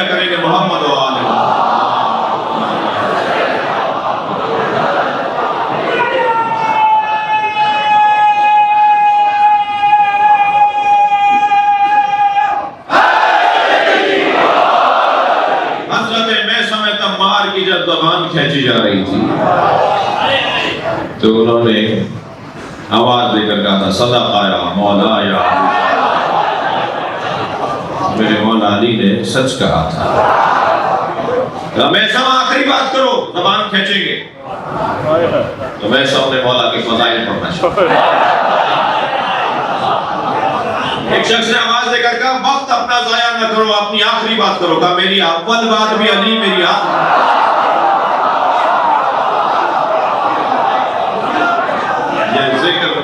کریں گے محمد و آلہ. حضرت میثم تمار کی جب زبان کھینچی جا رہی تھی تو انہوں نے آواز دے کر کہا تھا صدق یا مولا یا میرے مولا علی نے سچ کہا تھا. میثم آخری بات کرو، زبان کھینچیں گے. تو میثم نے مولا کے فضائل پڑھنا شروع. ایک شخص نے آواز دے کر کہا وقت اپنا ضائع نہ کرو، اپنی آخری بات کرو. کہا میری اول بات بھی علی، میری آخری.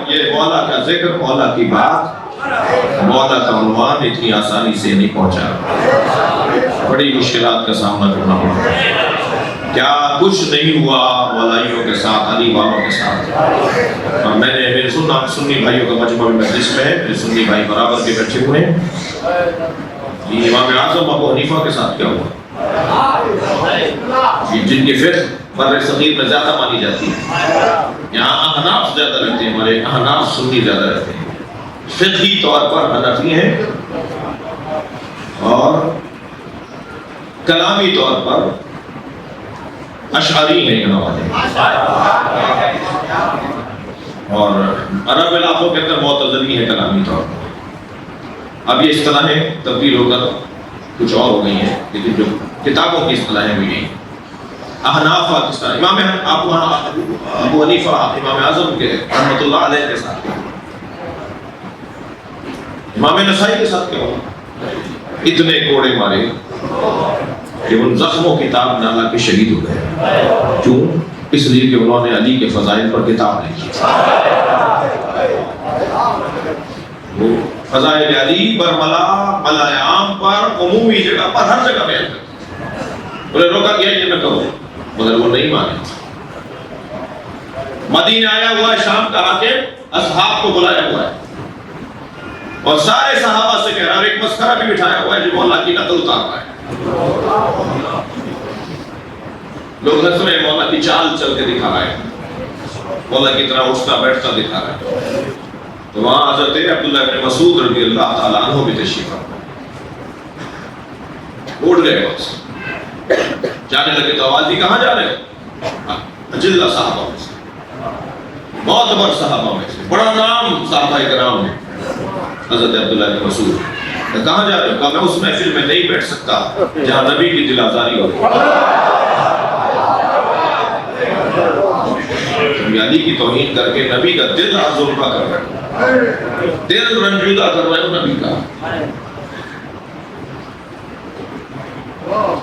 یہ مولا کا ذکر، مولا کی بات، مولا کا عنوان اتنی آسانی سے نہیں پہنچا. بڑی مشکلات کا سامنا کرنا پڑا. کیا کچھ نہیں ہوا مولائیوں کے ساتھ، علی والوں کے ساتھ. اور میں نے میرے سنی بھائیوں کا مجمع مجلس میں میرے سنی بھائی برابر کے بیٹھے ہوئے ہیں. امام اعظم ابو حنیفہ کے ساتھ کیا ہوا، جن کی فقہ بر صغیر میں زیادہ مانی جاتی ہے. یہاں احناف زیادہ رہتے ہیں، ہمارے احناف سنی زیادہ رہتے ہیں. فقہی طور پر حنفی ہیں اور کلامی طور پر اشعری ہیں یہاں والے. اور عرب علاقوں کے اندر معتزلی ہیں کلامی طور پر. اب یہ اصطلاحیں تبدیل ہو کر کچھ اور ہو گئی ہیں، لیکن جو کتابوں کی اصطلاحیں بھی ہیں. احناف پاکستان، امام ابو حنیفہ امام اعظم کے رحمۃ اللہ علیہ کے ساتھ، امام نسائی کے ساتھ کیا ہوا. اتنے کوڑے مارے کہ ان زخموں کی تاب نہ لا کے شہید ہو گئے. کیوں؟ اس لیے کہ انہوں نے علی کے فضائل پر کتاب لکھی. وہ فضائل علی برملا ملا عام پر عمومی جگہ پر ہر جگہ بیان کرتے. انہیں روکا گیا یہ نہ کرو، مگر وہ نہیں مانے. مدینہ آیا ہوا ہے شام کا حاکم، اصحاب کو بلایا ہوا ہے اور سارے صحابہ سے کہہ رہا ہے. اور ایک مسخرہ بھی بٹھایا ہوا ہے جو مولا کی نقل اتار رہا ہے. لوگ ہنس رہے، مولا کی چال چل کے دکھا رہا ہے، مولا کی طرح اٹھتا بیٹھتا دکھا رہا ہے. تو وہاں حضرت عبداللہ بن مسعود رضی اللہ تعالیٰ عنہ بھی تشریف فرما. اٹھ گئے بس، جانے لگے تو آواز دی کہاں جا رہے ہو؟ اجلہ صحابہ میں سے، معتبر صحابہ میں سے، بڑا نام صحابہ کرام میں حضرت عبداللہ بن مسعود. کہاں جا رہے ہو؟ کہا میں اس محفل میں نہیں بیٹھ سکتا جہاں نبی کی دل آزاری ہو. علی کی توہین کر کے نبی کا دل آزردہ کر رہے ہو، دل رنجیدہ کر رہے ہو نبی کا.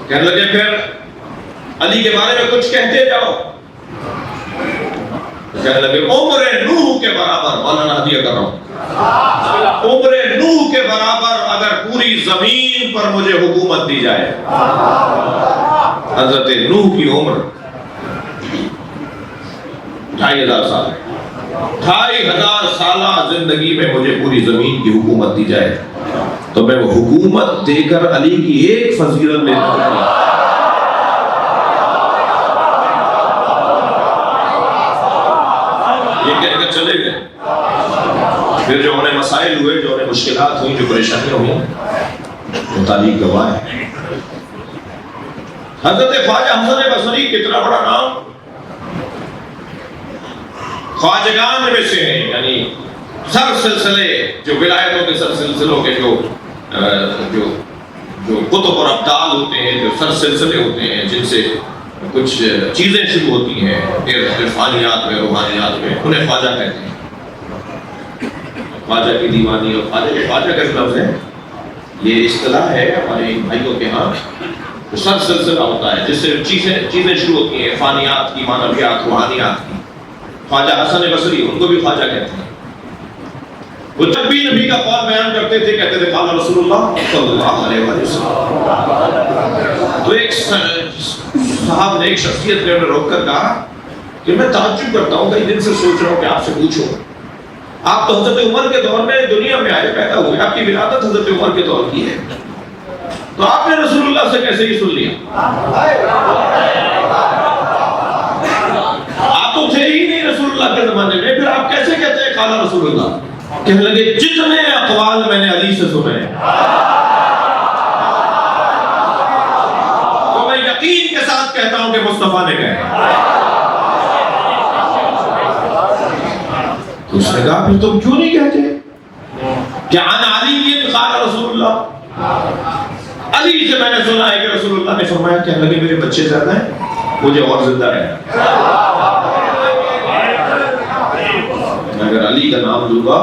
کہنے لگے پھر علی کے بارے میں کچھ کہتے جاؤ. کہنے لگے عمر نوح کے برابر مولانا ہدیہ کر رہا ہوں. عمر نوح کے برابر اگر پوری زمین پر مجھے حکومت دی جائے، حضرت نوح کی عمر 2500 سال، 2500 سالہ زندگی میں مجھے پوری زمین کی حکومت دی جائے تو میں وہ حکومت دے کر علی کی ایک فضیلت لے لوں. یہ کہہ کر چلے گئے. پھر جو انہیں مسائل ہوئے، جو انہیں مشکلات ہوئی، جو پریشانیاں ہوئی، وہ تاریخ گواہ ہے. حضرت خواجہ حسن بصری کتنا بڑا نام، خواجگان میں سے ہیں، یعنی سر سلسلے جو ولایتوں کے سر سلسلوں کے جو قطب اور ابدال ہوتے ہیں، جو سر سلسلے ہوتے ہیں جن سے کچھ چیزیں شروع ہوتی ہیں عرفانیات میں، روحانیات میں، انہیں خواجہ کہتے ہیں. خواجہ کی دیوانی اور خواجہ کا لفظ ہے، یہ اصطلاح ہے ہمارے بھائیوں کے ہاں. سر سلسلہ ہوتا ہے جس سے چیزیں شروع ہوتی ہیں عرفانیات کی، معنویات، روحانیات کی. خواجہ حسن بصری، ان کو بھی خواجہ کہتے ہیں. وہ جب بھی نبی کا قول بیان کرتے تھے کہتے تھے قال رسول اللہ صلی اللہ علیہ وسلم. تو ایک صاحب نے، ایک شخصیت نے روک کر کہا کہ میں تعجب کرتا ہوں، کئی دن سے سوچ رہا ہوں کہ آپ سے پوچھوں، آپ تو حضرت عمر کے دور میں دنیا میں آئے، پیدا ہوئے، آپ کی ولادت حضرت عمر کے دور کی ہے، تو آپ نے رسول اللہ سے کیسے ہی سن لیا؟ آپ تو تھے ہی نہیں رسول اللہ کے زمانے میں، پھر آپ کیسے کہتے ہیں قال رسول اللہ؟ کہنے لگے جتنے اقوال میں نے علی سے سنے تو میں یقین کے ساتھ کہتا ہوں کہ مصطفیٰ نے کہا. تو اس نے کہا پھر تم کیوں نہیں کہتے کہ عن علی قال رسول اللہ؟ علی سے میں نے سنا ہے کہ رسول اللہ نے فرمایا. کہنے لگے میرے بچے زیادہ ہیں، مجھے اور زندہ ہے. اگر علی کا نام لوں گا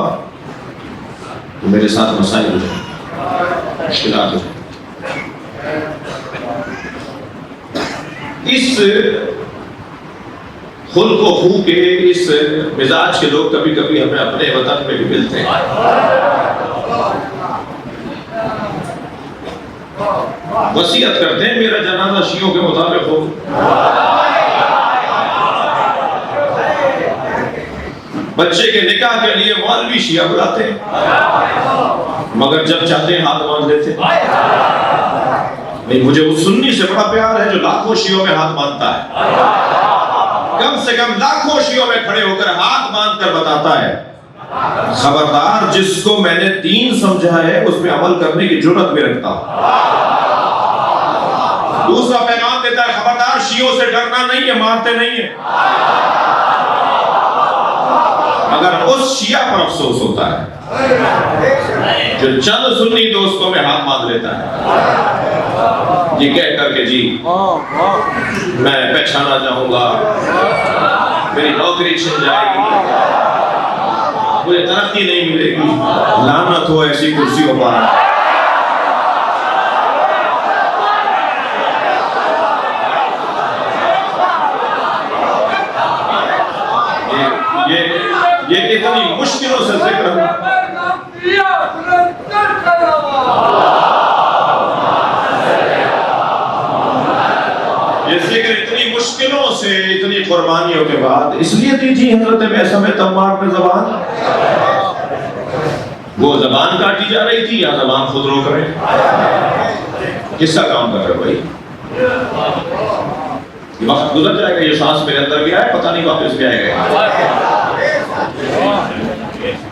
تو میرے ساتھ مسائل ہو جائیں، مشکلات ہو جائیں. اس خلق و خو کے، اس مزاج کے لوگ کبھی کبھی ہمیں اپنے وطن میں بھی ملتے ہیں. وصیت کرتے ہیں میرا جنازہ شیعوں کے مطابق ہو. بچے کے نکاح کے لیے مولوی شیعہ بلاتے ہیں، مگر جب چاہتے ہیں ہاتھ باندھ لیتے ہیں. نہیں، مجھے اس سنی سے بڑا پیار ہے جو لاکھوں شیعوں میں ہاتھ باندھتا ہے، کم سے کم لاکھوں شیعوں میں کھڑے ہو کر ہاتھ باندھ کر بتاتا ہے خبردار جس کو میں نے دین سمجھا ہے اس پہ عمل کرنے کی جرات میں رکھتا ہوں. دوسرا پیغام دیتا ہے خبردار شیعوں سے ڈرنا نہیں ہے، مارتے نہیں ہیں. مگر اس شیعہ پر افسوس ہوتا ہے جو چند سنی دوستوں میں ہاتھ باندھ لیتا ہے، یہ کہہ کر کے جی میں پہچانا چاہوں گا، میری نوکری چھن جائے گی، مجھے ترقی نہیں ملے گی. لعنت ہو ایسی کرسیوں پر. یہ کتنی مشکلوں سے ذکر ہے. یہ ذکر اتنی مشکلوں سے، اتنی قربانیوں کے بعد اس لیے دی تھی حضرت میثم تمار میں زبان. وہ زبان کاٹی جا رہی تھی یا زبان خود روک رہے؟ کس کا کام کر رہے بھائی؟ وقت گزر جائے گا، یہ سانس میرے اندر بھی آئے، پتہ نہیں واپس بھی آئے گا.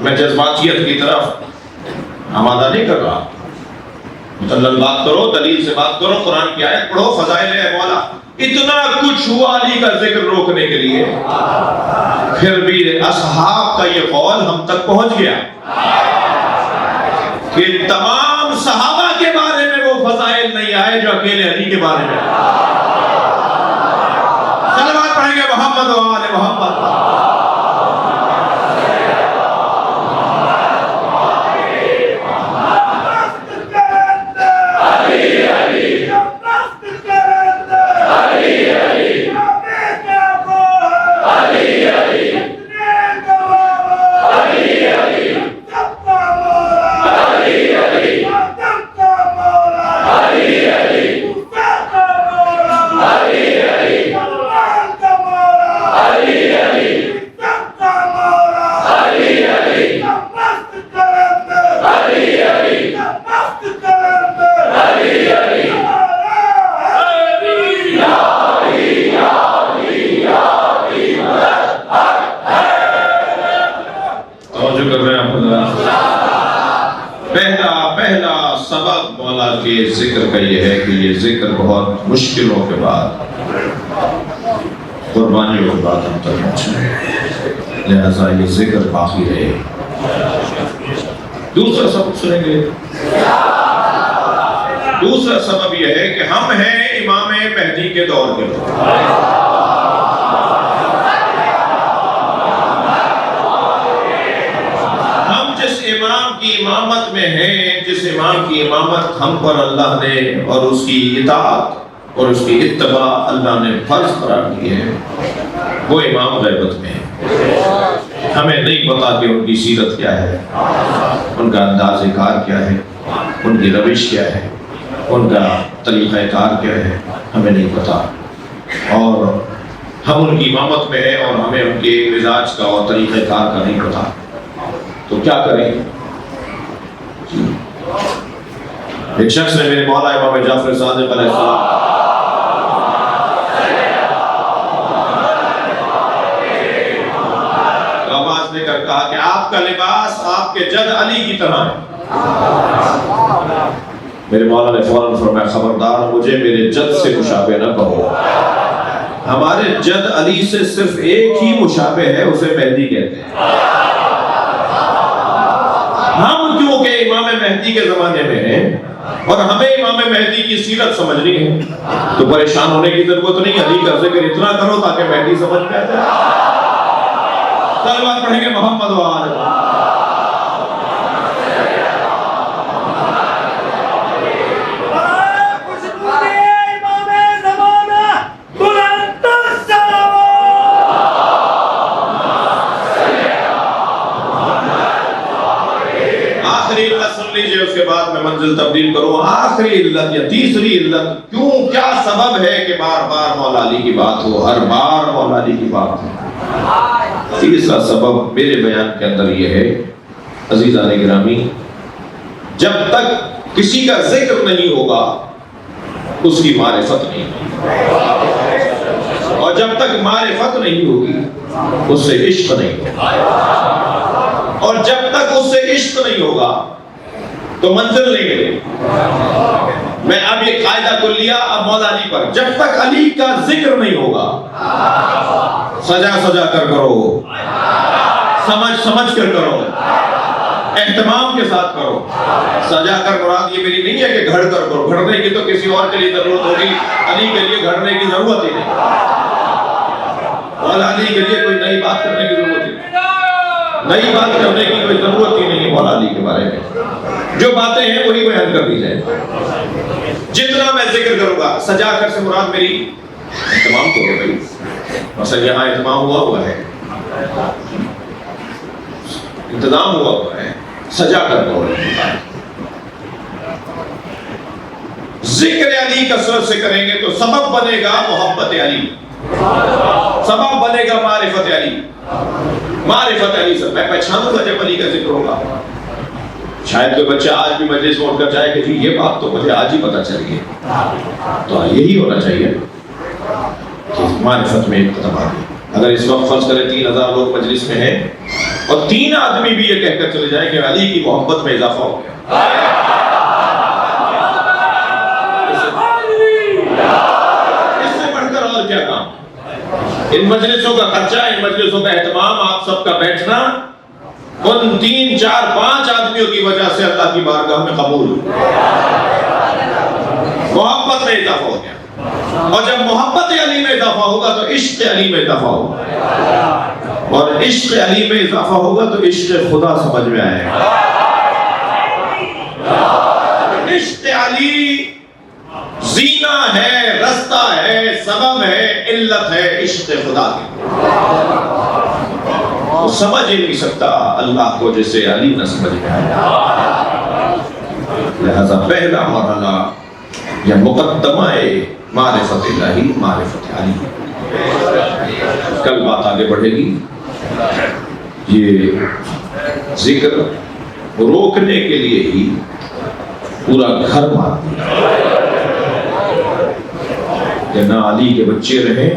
میں جذباتیت کی طرف آمادہ نہیں کر رہا. مطلب بات کرو، دلیل سے بات کرو، قرآن کی آیت پڑھو، فضائل ہے مولا. اتنا کچھ ہوا علی کا ذکر روکنے کے لیے، پھر بھی اصحاب کا یہ قول ہم تک پہنچ گیا کہ تمام صحابہ کے بارے میں وہ فضائل نہیں آئے جو اکیلے علی کے بارے میں. صلوات پڑھیں گے محمد و آل محمد. مولا کے ذکر کا یہ ہے کہ یہ ذکر بہت مشکلوں کے بعد، قربانیوں کے بعد ہم تک پہنچے، لہذا یہ ذکر باقی رہے۔ دوسرا سبب سنیں گے، دوسرا سبب یہ ہے کہ ہم ہیں امام مہدی کے دور کے لوگ۔ ہم جس امام کی امامت میں ہیں، جس امام کی امامت ہم پر اللہ نے اور اس کی اطاعت اور اس کی اتباع اللہ نے فرض قرار دی ہے، وہ امام غیبت میں ہے۔ ہمیں نہیں پتا کہ ان کی سیرت کیا ہے، ان کا انداز کار کیا ہے، ان کی روش کیا ہے، ان کا طریقہ کار کیا ہے، ہمیں نہیں پتا، اور ہم ان کی امامت میں ہیں اور ہمیں ان کے مزاج کا اور طریقہ کار کا نہیں پتا، تو کیا کریں؟ ایک شخص نے میرے مولا امام جعفر صادق علیہ السلام آواز دے کر کہا کہ آپ کا لباس آپ کے جد علی کی طرح ہے۔ میرے مولا نے فوراً فرمایا خبردار مجھے میرے جد سے مشابہ نہ کہو، ہمارے جد علی سے صرف ایک ہی مشابہ ہے، اسے مہدی کہتے ہیں۔ ہم کیونکہ امام مہدی کے زمانے میں ہیں اور ہمیں امام مہدی کی سیرت سمجھنی ہے، تو پریشان ہونے کی ضرورت نہیں، علی کا ذکر اتنا کرو تاکہ مہدی سمجھ میں آ جائے۔ سلوات پڑھیں گے محمد و آل اس کے بعد میں منزل تبدیل کروں۔ آخری علت یا تیسری علت، کیوں کیا سبب ہے کہ بار بار مولا علی کی بات ہو، ہر بار مولا علی کی بات ہو؟ تیسرا سبب میرے بیان کے اندر یہ ہے، عزیزان گرامی، جب تک کسی کا ذکر نہیں ہوگا اس کی معرفت نہیں ہوگی، اور جب تک معرفت نہیں ہوگی اس سے عشق نہیں ہوگا، اور جب تک اس سے عشق نہیں ہوگا تو منزل نہیں ملے۔ میں اب یہ قاعدہ کر لیا اب مولا علی پر، جب تک علی کا ذکر نہیں ہوگا سجا سجا کر کرو، سمجھ سمجھ کر کرو، اہتمام کے ساتھ کرو۔ سجا کر مراد یہ میری نہیں ہے کہ گھڑ کر کرو، گھڑنے کی تو کسی اور کے لیے ضرورت ہوگی، علی کے لیے گھڑنے کی ضرورت ہی نہیں، مولا علی کے لیے کوئی نئی بات کرنے کی ضرورت ہی نہیں، نئی بات کرنے کی کوئی ضرورت ہی نہیں ہے مولا علی کے بارے میں، جو باتیں ہیں وہی بیان کر دی جائیں۔ جتنا میں ذکر کروں گا، سجا کر سے مراد میری اہتمام تو ہو گئی، مثلا یہاں اہتمام ہوا ہے، انتظام ہوا ہے، سجا کر کرو۔ ذکر علی کثرت سے کریں گے تو سبب بنے گا محبت علی، سبب بنے گا معرفت علی، معرفت علی سے میں پہچانوں گا جب علی کا ذکر ہوگا۔ شاید کوئی بچہ آج بھی مجلس میں اٹھ کر جائے کہ جی یہ بات تو مجھے آج ہی پتہ چل گئی، تو یہی ہونا چاہیے کہ معرفت میں اقتدار۔ اگر اس وقت فرض کریں 3000 لوگ مجلس میں ہیں اور 3 آدمی بھی یہ کہہ کر چلے جائیں کہ علی کی محبت میں اضافہ ہو گیا، اس سے بڑھ کر اور کیا کام؟ ان مجلسوں کا خرچہ، ان مجلسوں کا اہتمام، آپ سب کا بیٹھنا ان 3 4 5 آدمیوں کی وجہ سے اللہ کی بارگاہ میں قبول، محبت میں اضافہ ہو گیا، اور جب محبت علی میں اضافہ ہوگا تو عشق علی میں اضافہ ہوگا، اور عشق علی میں اضافہ ہوگا تو عشق خدا سمجھ میں آئے گا۔ عشق علی زینہ ہے، رستہ ہے، سبب ہے، علت ہے عشق خدا کی، وہ سمجھ ہی نہیں سکتا اللہ کو جسے علی نہ سمجھ میں آیا۔ لہذا پہلا مرحلہ یا مقدمہ معرفت الہی، معرفت علی۔ کل بات آگے بڑھے گی، یہ ذکر روکنے کے لیے ہی پورا گھر مارتی کہ نہ علی کے بچے رہیں،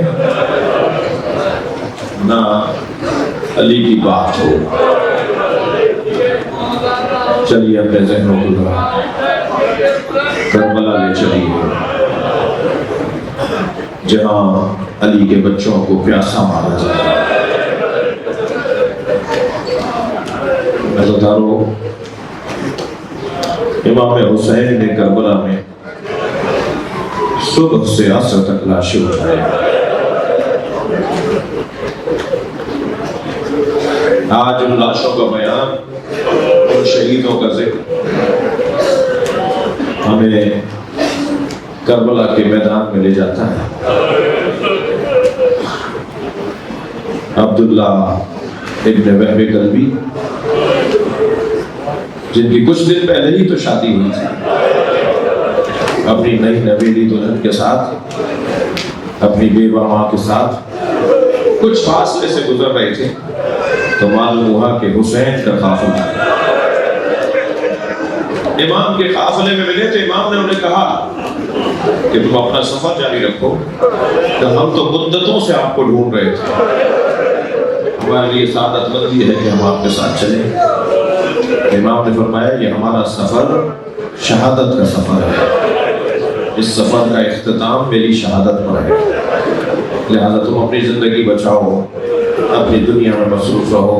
نہ علی کی بات ہو۔ چلیے اپنے ذہنوں کو کربلا لے چلیے جہاں علی کے بچوں کو پیاسا مارا جائے۔ عزیزانو، امام حسین نے کربلا میں صبح سے عصر تک لاشیں اٹھائے۔ آج ان لاشوں کا بیان، ان شہیدوں کا ذکر ہمیں کربلا کے میدان میں لے جاتا ہے۔ عبداللہ ابن وہب کلبی، جن کی کچھ دن پہلے ہی تو شادی ہوئی تھی، اپنی نئی نویلی دلہن کے ساتھ، اپنی بیوہ ماں کے ساتھ کچھ فاصلے سے گزر رہے تھے تو معلوم ہوا کہ حسین کا قافلہ امام کے قافلے میں ملے۔ تو امام نے انہیں کہا کہ تم اپنا سفر جاری رکھو، کہ ہم تو مدتوں سے آپ کو ڈھونڈ رہے تھے، ہمارے لیے سعادت مندی ہے کہ ہم آپ کے ساتھ چلیں۔ امام نے فرمایا یہ ہمارا سفر شہادت کا سفر ہے، اس سفر کا اختتام میری شہادت پر ہے، لہذا تم اپنی زندگی بچاؤ، اپنی دنیا میں مصروف رہو۔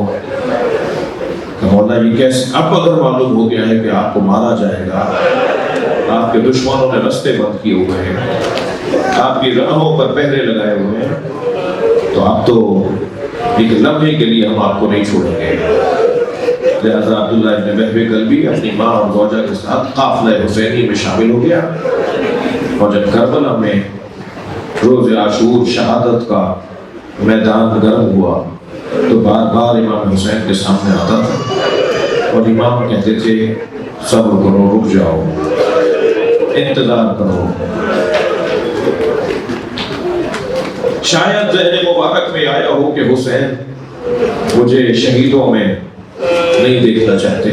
کہ مولا یہ کیسے، اب اگر معلوم ہو گیا ہے کہ آپ کو مارا جائے گا، آپ کے دشمنوں نے رستے بند کیے ہوئے ہیں، آپ کی راہوں پر پہرے لگائے ہوئے ہیں، تو اب تو ایک لمحے کے لیے ہم آپ کو نہیں چھوڑیں گے۔ لہذا عبداللہ ابن وہب کلبی اپنی ماں اور زوجہ کے ساتھ قافلہ حسینی میں شامل ہو گیا، اور جب کربلا میں روز عاشور شہادت کا میدان گرم ہوا تو بار بار امام حسین کے سامنے آتا تھا، اور امام کہتے تھے صبر کرو، رک جاؤ، انتظار کرو۔ شاید ذہن مبارک میں آیا ہو کہ حسین مجھے شہیدوں میں نہیں دیکھنا چاہتے،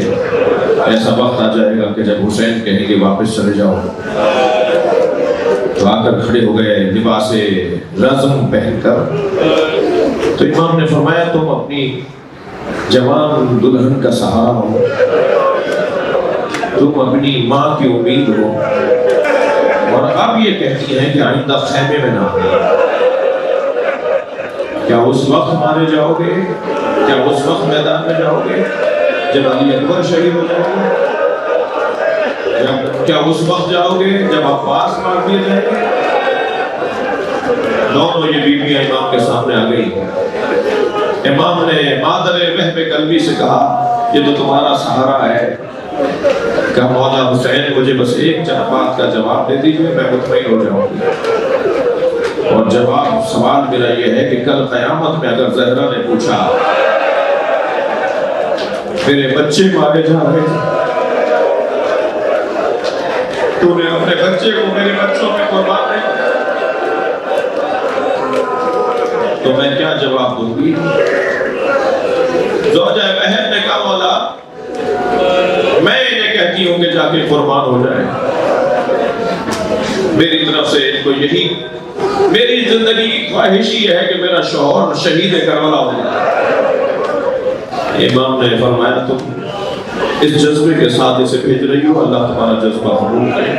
ایسا وقت آ جائے گا کہ جب حسین کہیں گے واپس چلے جاؤ، تو آ کر کھڑے ہو گئے لباس رزم پہن کر۔ تو امام نے فرمایا تم اپنی جوان دلہن کا سہارا ہو، تم اپنی ماں کی امید ہو، اور اب یہ کہتی ہیں کہ آئندہ خیمے میں نہ آئے۔ کیا اس وقت مارے جاؤ گے؟ کیا اس وقت میدان میں جاؤ گے جب علی اکبر شہید ہو جائیں گے؟ کیا اس وقت جاؤ گے جب عباس مار دیے جائیں گے؟ دونوں یہ بیویاں امام کے سامنے آ گئی۔ امام نے مادر وہب کلبی سے کہا یہ تو تمہارا سہارا ہے، کہ مولا حسین مجھے بس ایک بات کا جواب دے دیجئے، میں مطمئن ہو جاؤں گی۔ اور جواب سوال میرا یہ ہے کہ کل قیامت میں اگر زہرا نے پوچھا میرے بچے مارے جا رہے تو نے اپنے بچے کو میرے بچوں میں قربان نہیں کیا، تو میں کیا جواب دوں گی؟ زوجہ بہن نے کہا مولا میں انہیں کہتی ہوں کہ جا کے قربان ہو جائے، میری طرف سے ان کو یہی میری زندگی کی خواہش ہی ہے کہ میرا شوہر شہید کربلا ہو جائے۔ امام نے فرمایا تم اس جذبے کے ساتھ اسے بھیج رہی ہو، اللہ تمہارا جذبہ قبول کرے۔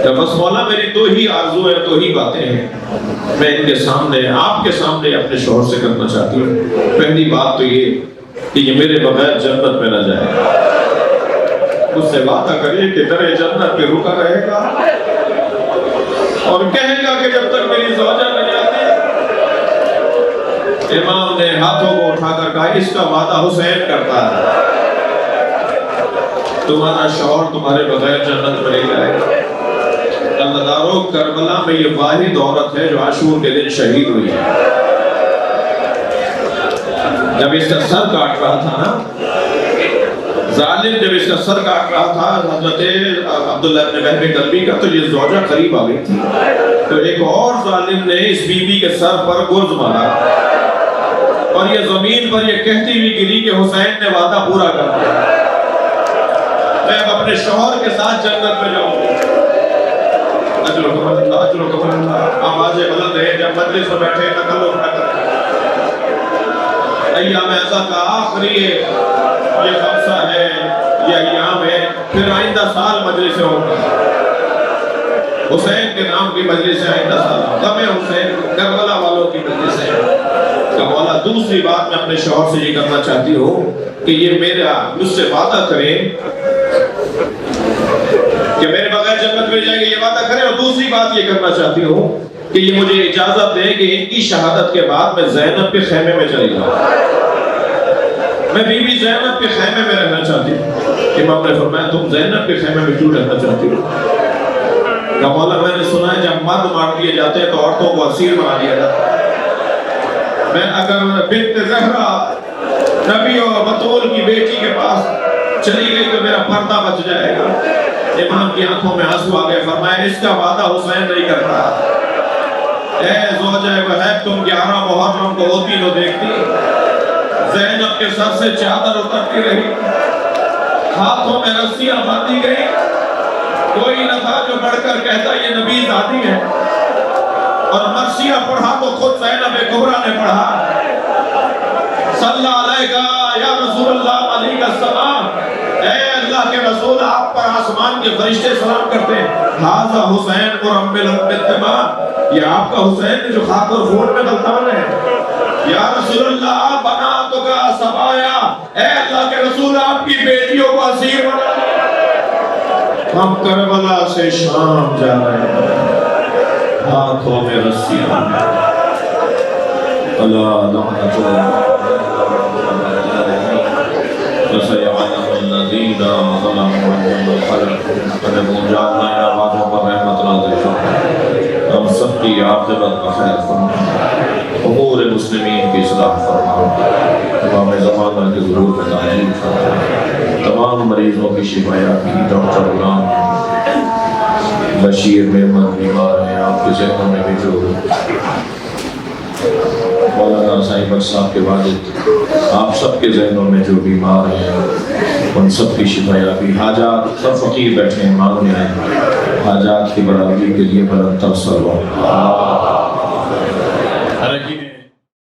کہ بس مولا میری دو ہی آرزو ہے، دو ہی باتیں ہیں میں ان کے سامنے، آپ کے سامنے اپنے شوہر سے کرنا چاہتی ہوں۔ پہلی بات تو یہ کہ یہ میرے بغیر جنت میں نہ جائے، اس سے وعدہ کرے کہ درے جنت پہ رکا رہے گا، اور کہے گا کہ جب تک میری زوجہ نہیں آتی۔ امام نے ہاتھوں کو اٹھا کر کہا اس کا وعدہ حسین کرتا ہے، تمہارا شوہر تمہارے بغیر جنت میں نہیں جائے گا۔ اللہ دارو کربلا میں یہ واحد عورت ہے جو عاشور کے دن شہید ہوئی ہے۔ جب اس کا سر کاٹ رہا تھا نا، ظالم جب اس کا سر کاٹ رہا تھا حضرت عبداللہ ابن وہب کلبی کا، تو یہ زوجہ قریب آ گئی تھی، تو ایک اور ظالم نے اس بی بی کے سر پر گرز مارا، اور یہ زمین پر یہ کہتی ہوئی گری کہ حسین نے وعدہ پورا کر دیا، میں اب اپنے شوہر کے ساتھ جنت میں جاؤں گی۔ اجرکم اللہ، اجرکم اللہ۔ آواز بلند ہے، جب مجلس میں بیٹھے تکلف نہ کریں۔ ایام ایسا کا آخری یہ خمسہ ہے، یہ ایام ہے، پھر آئندہ سال مجلس ہوگا۔ حسین کے نام کی مجلس ہے، غم حسین کربلا والوں کی مجلس ہے کہ مولا دوسری بات میں اپنے شوہر سے یہ کرنا چاہتی ہوں کہ یہ مجھ سے وعدہ کریں کہ میرے بغیر جنت میں جائیں گے، یہ وعدہ کریں. اور دوسری بات یہ کرنا چاہتی ہوں کہ یہ مجھے اجازت دیں کہ ان کی شہادت کے بعد میں زینب کے خیمے میں چلی جاؤں. میں بی بی زینب کے خیمے میں رہنا چاہتی ہوں. امام نے فرمایا تم زینب کے خیمے میں کیوں رہنا چاہتی ہو؟ کہ مولا میں نے سنا ہے جب مرد مار دیے جاتے ہیں تو عورتوں کو اسیر بنا دیا جاتا ہے. میں اگر بنت زہرا نبی و بطول کی بیٹی کے پاس چلی گئی تو میرا پردہ بچ جائے گا. امام کی آنکھوں میں آنسو آ گئے. فرمایا اس کا وعدہ حسین نہیں کر رہا. اے زوجہ وہب تم 11 محرم کو ہوتی نو دیکھتی زینب کے سر سے چادر اترتی رہی، ہاتھوں میں رسیاں باندھی گئی. کوئی نہ تھا جو بڑھ کر کہتا یہ نبی زادی ہے. اور مرثیہ پڑھا تو خود زینب کبریٰ نے پڑھا صلی علیہ یا رسول اللہ علیہ السلام. اے اللہ کے رسول آپ پر آسمان کے فرشتے سلام کرتے ہیں. ھذا حسین مرمل بالدماء، یہ آپ کا حسین جو خاک اور خون میں غلطان ہے. یا رسول اللہ بناتک سبایا، اے اللہ کے رسول آپ کی بیٹیوں کو اسیر بنا دیا. ہم کربلا سے شام جا رہے ہیں، ہاتھوں میں رسیاں. اللہ لعنت اللہ فسيعلم الذين ظلموا أنهم انقلبوا جعلنا إلى بعضهم رحمة نازل. ہم سب کی عاقبت کا خیر فرما، امور مسلمین کی اصلاح فرما، امام زمانہ کے ظہور میں تعجیل فرما، تمام مریضوں کی شفایات کی. ڈاکٹر غلام بشیر محمد بیمار ہیں، آپ کے ذہنوں میں بھی جو مولانا صاحب صاحب کے والد، آپ سب کے ذہنوں میں جو بیمار ہیں ان سب کی شفا یابی. حاجات سب فقیر بیٹھے ہیں مانگنے آئے، حاجات کی برابری کے لیے بلند تر صلوات.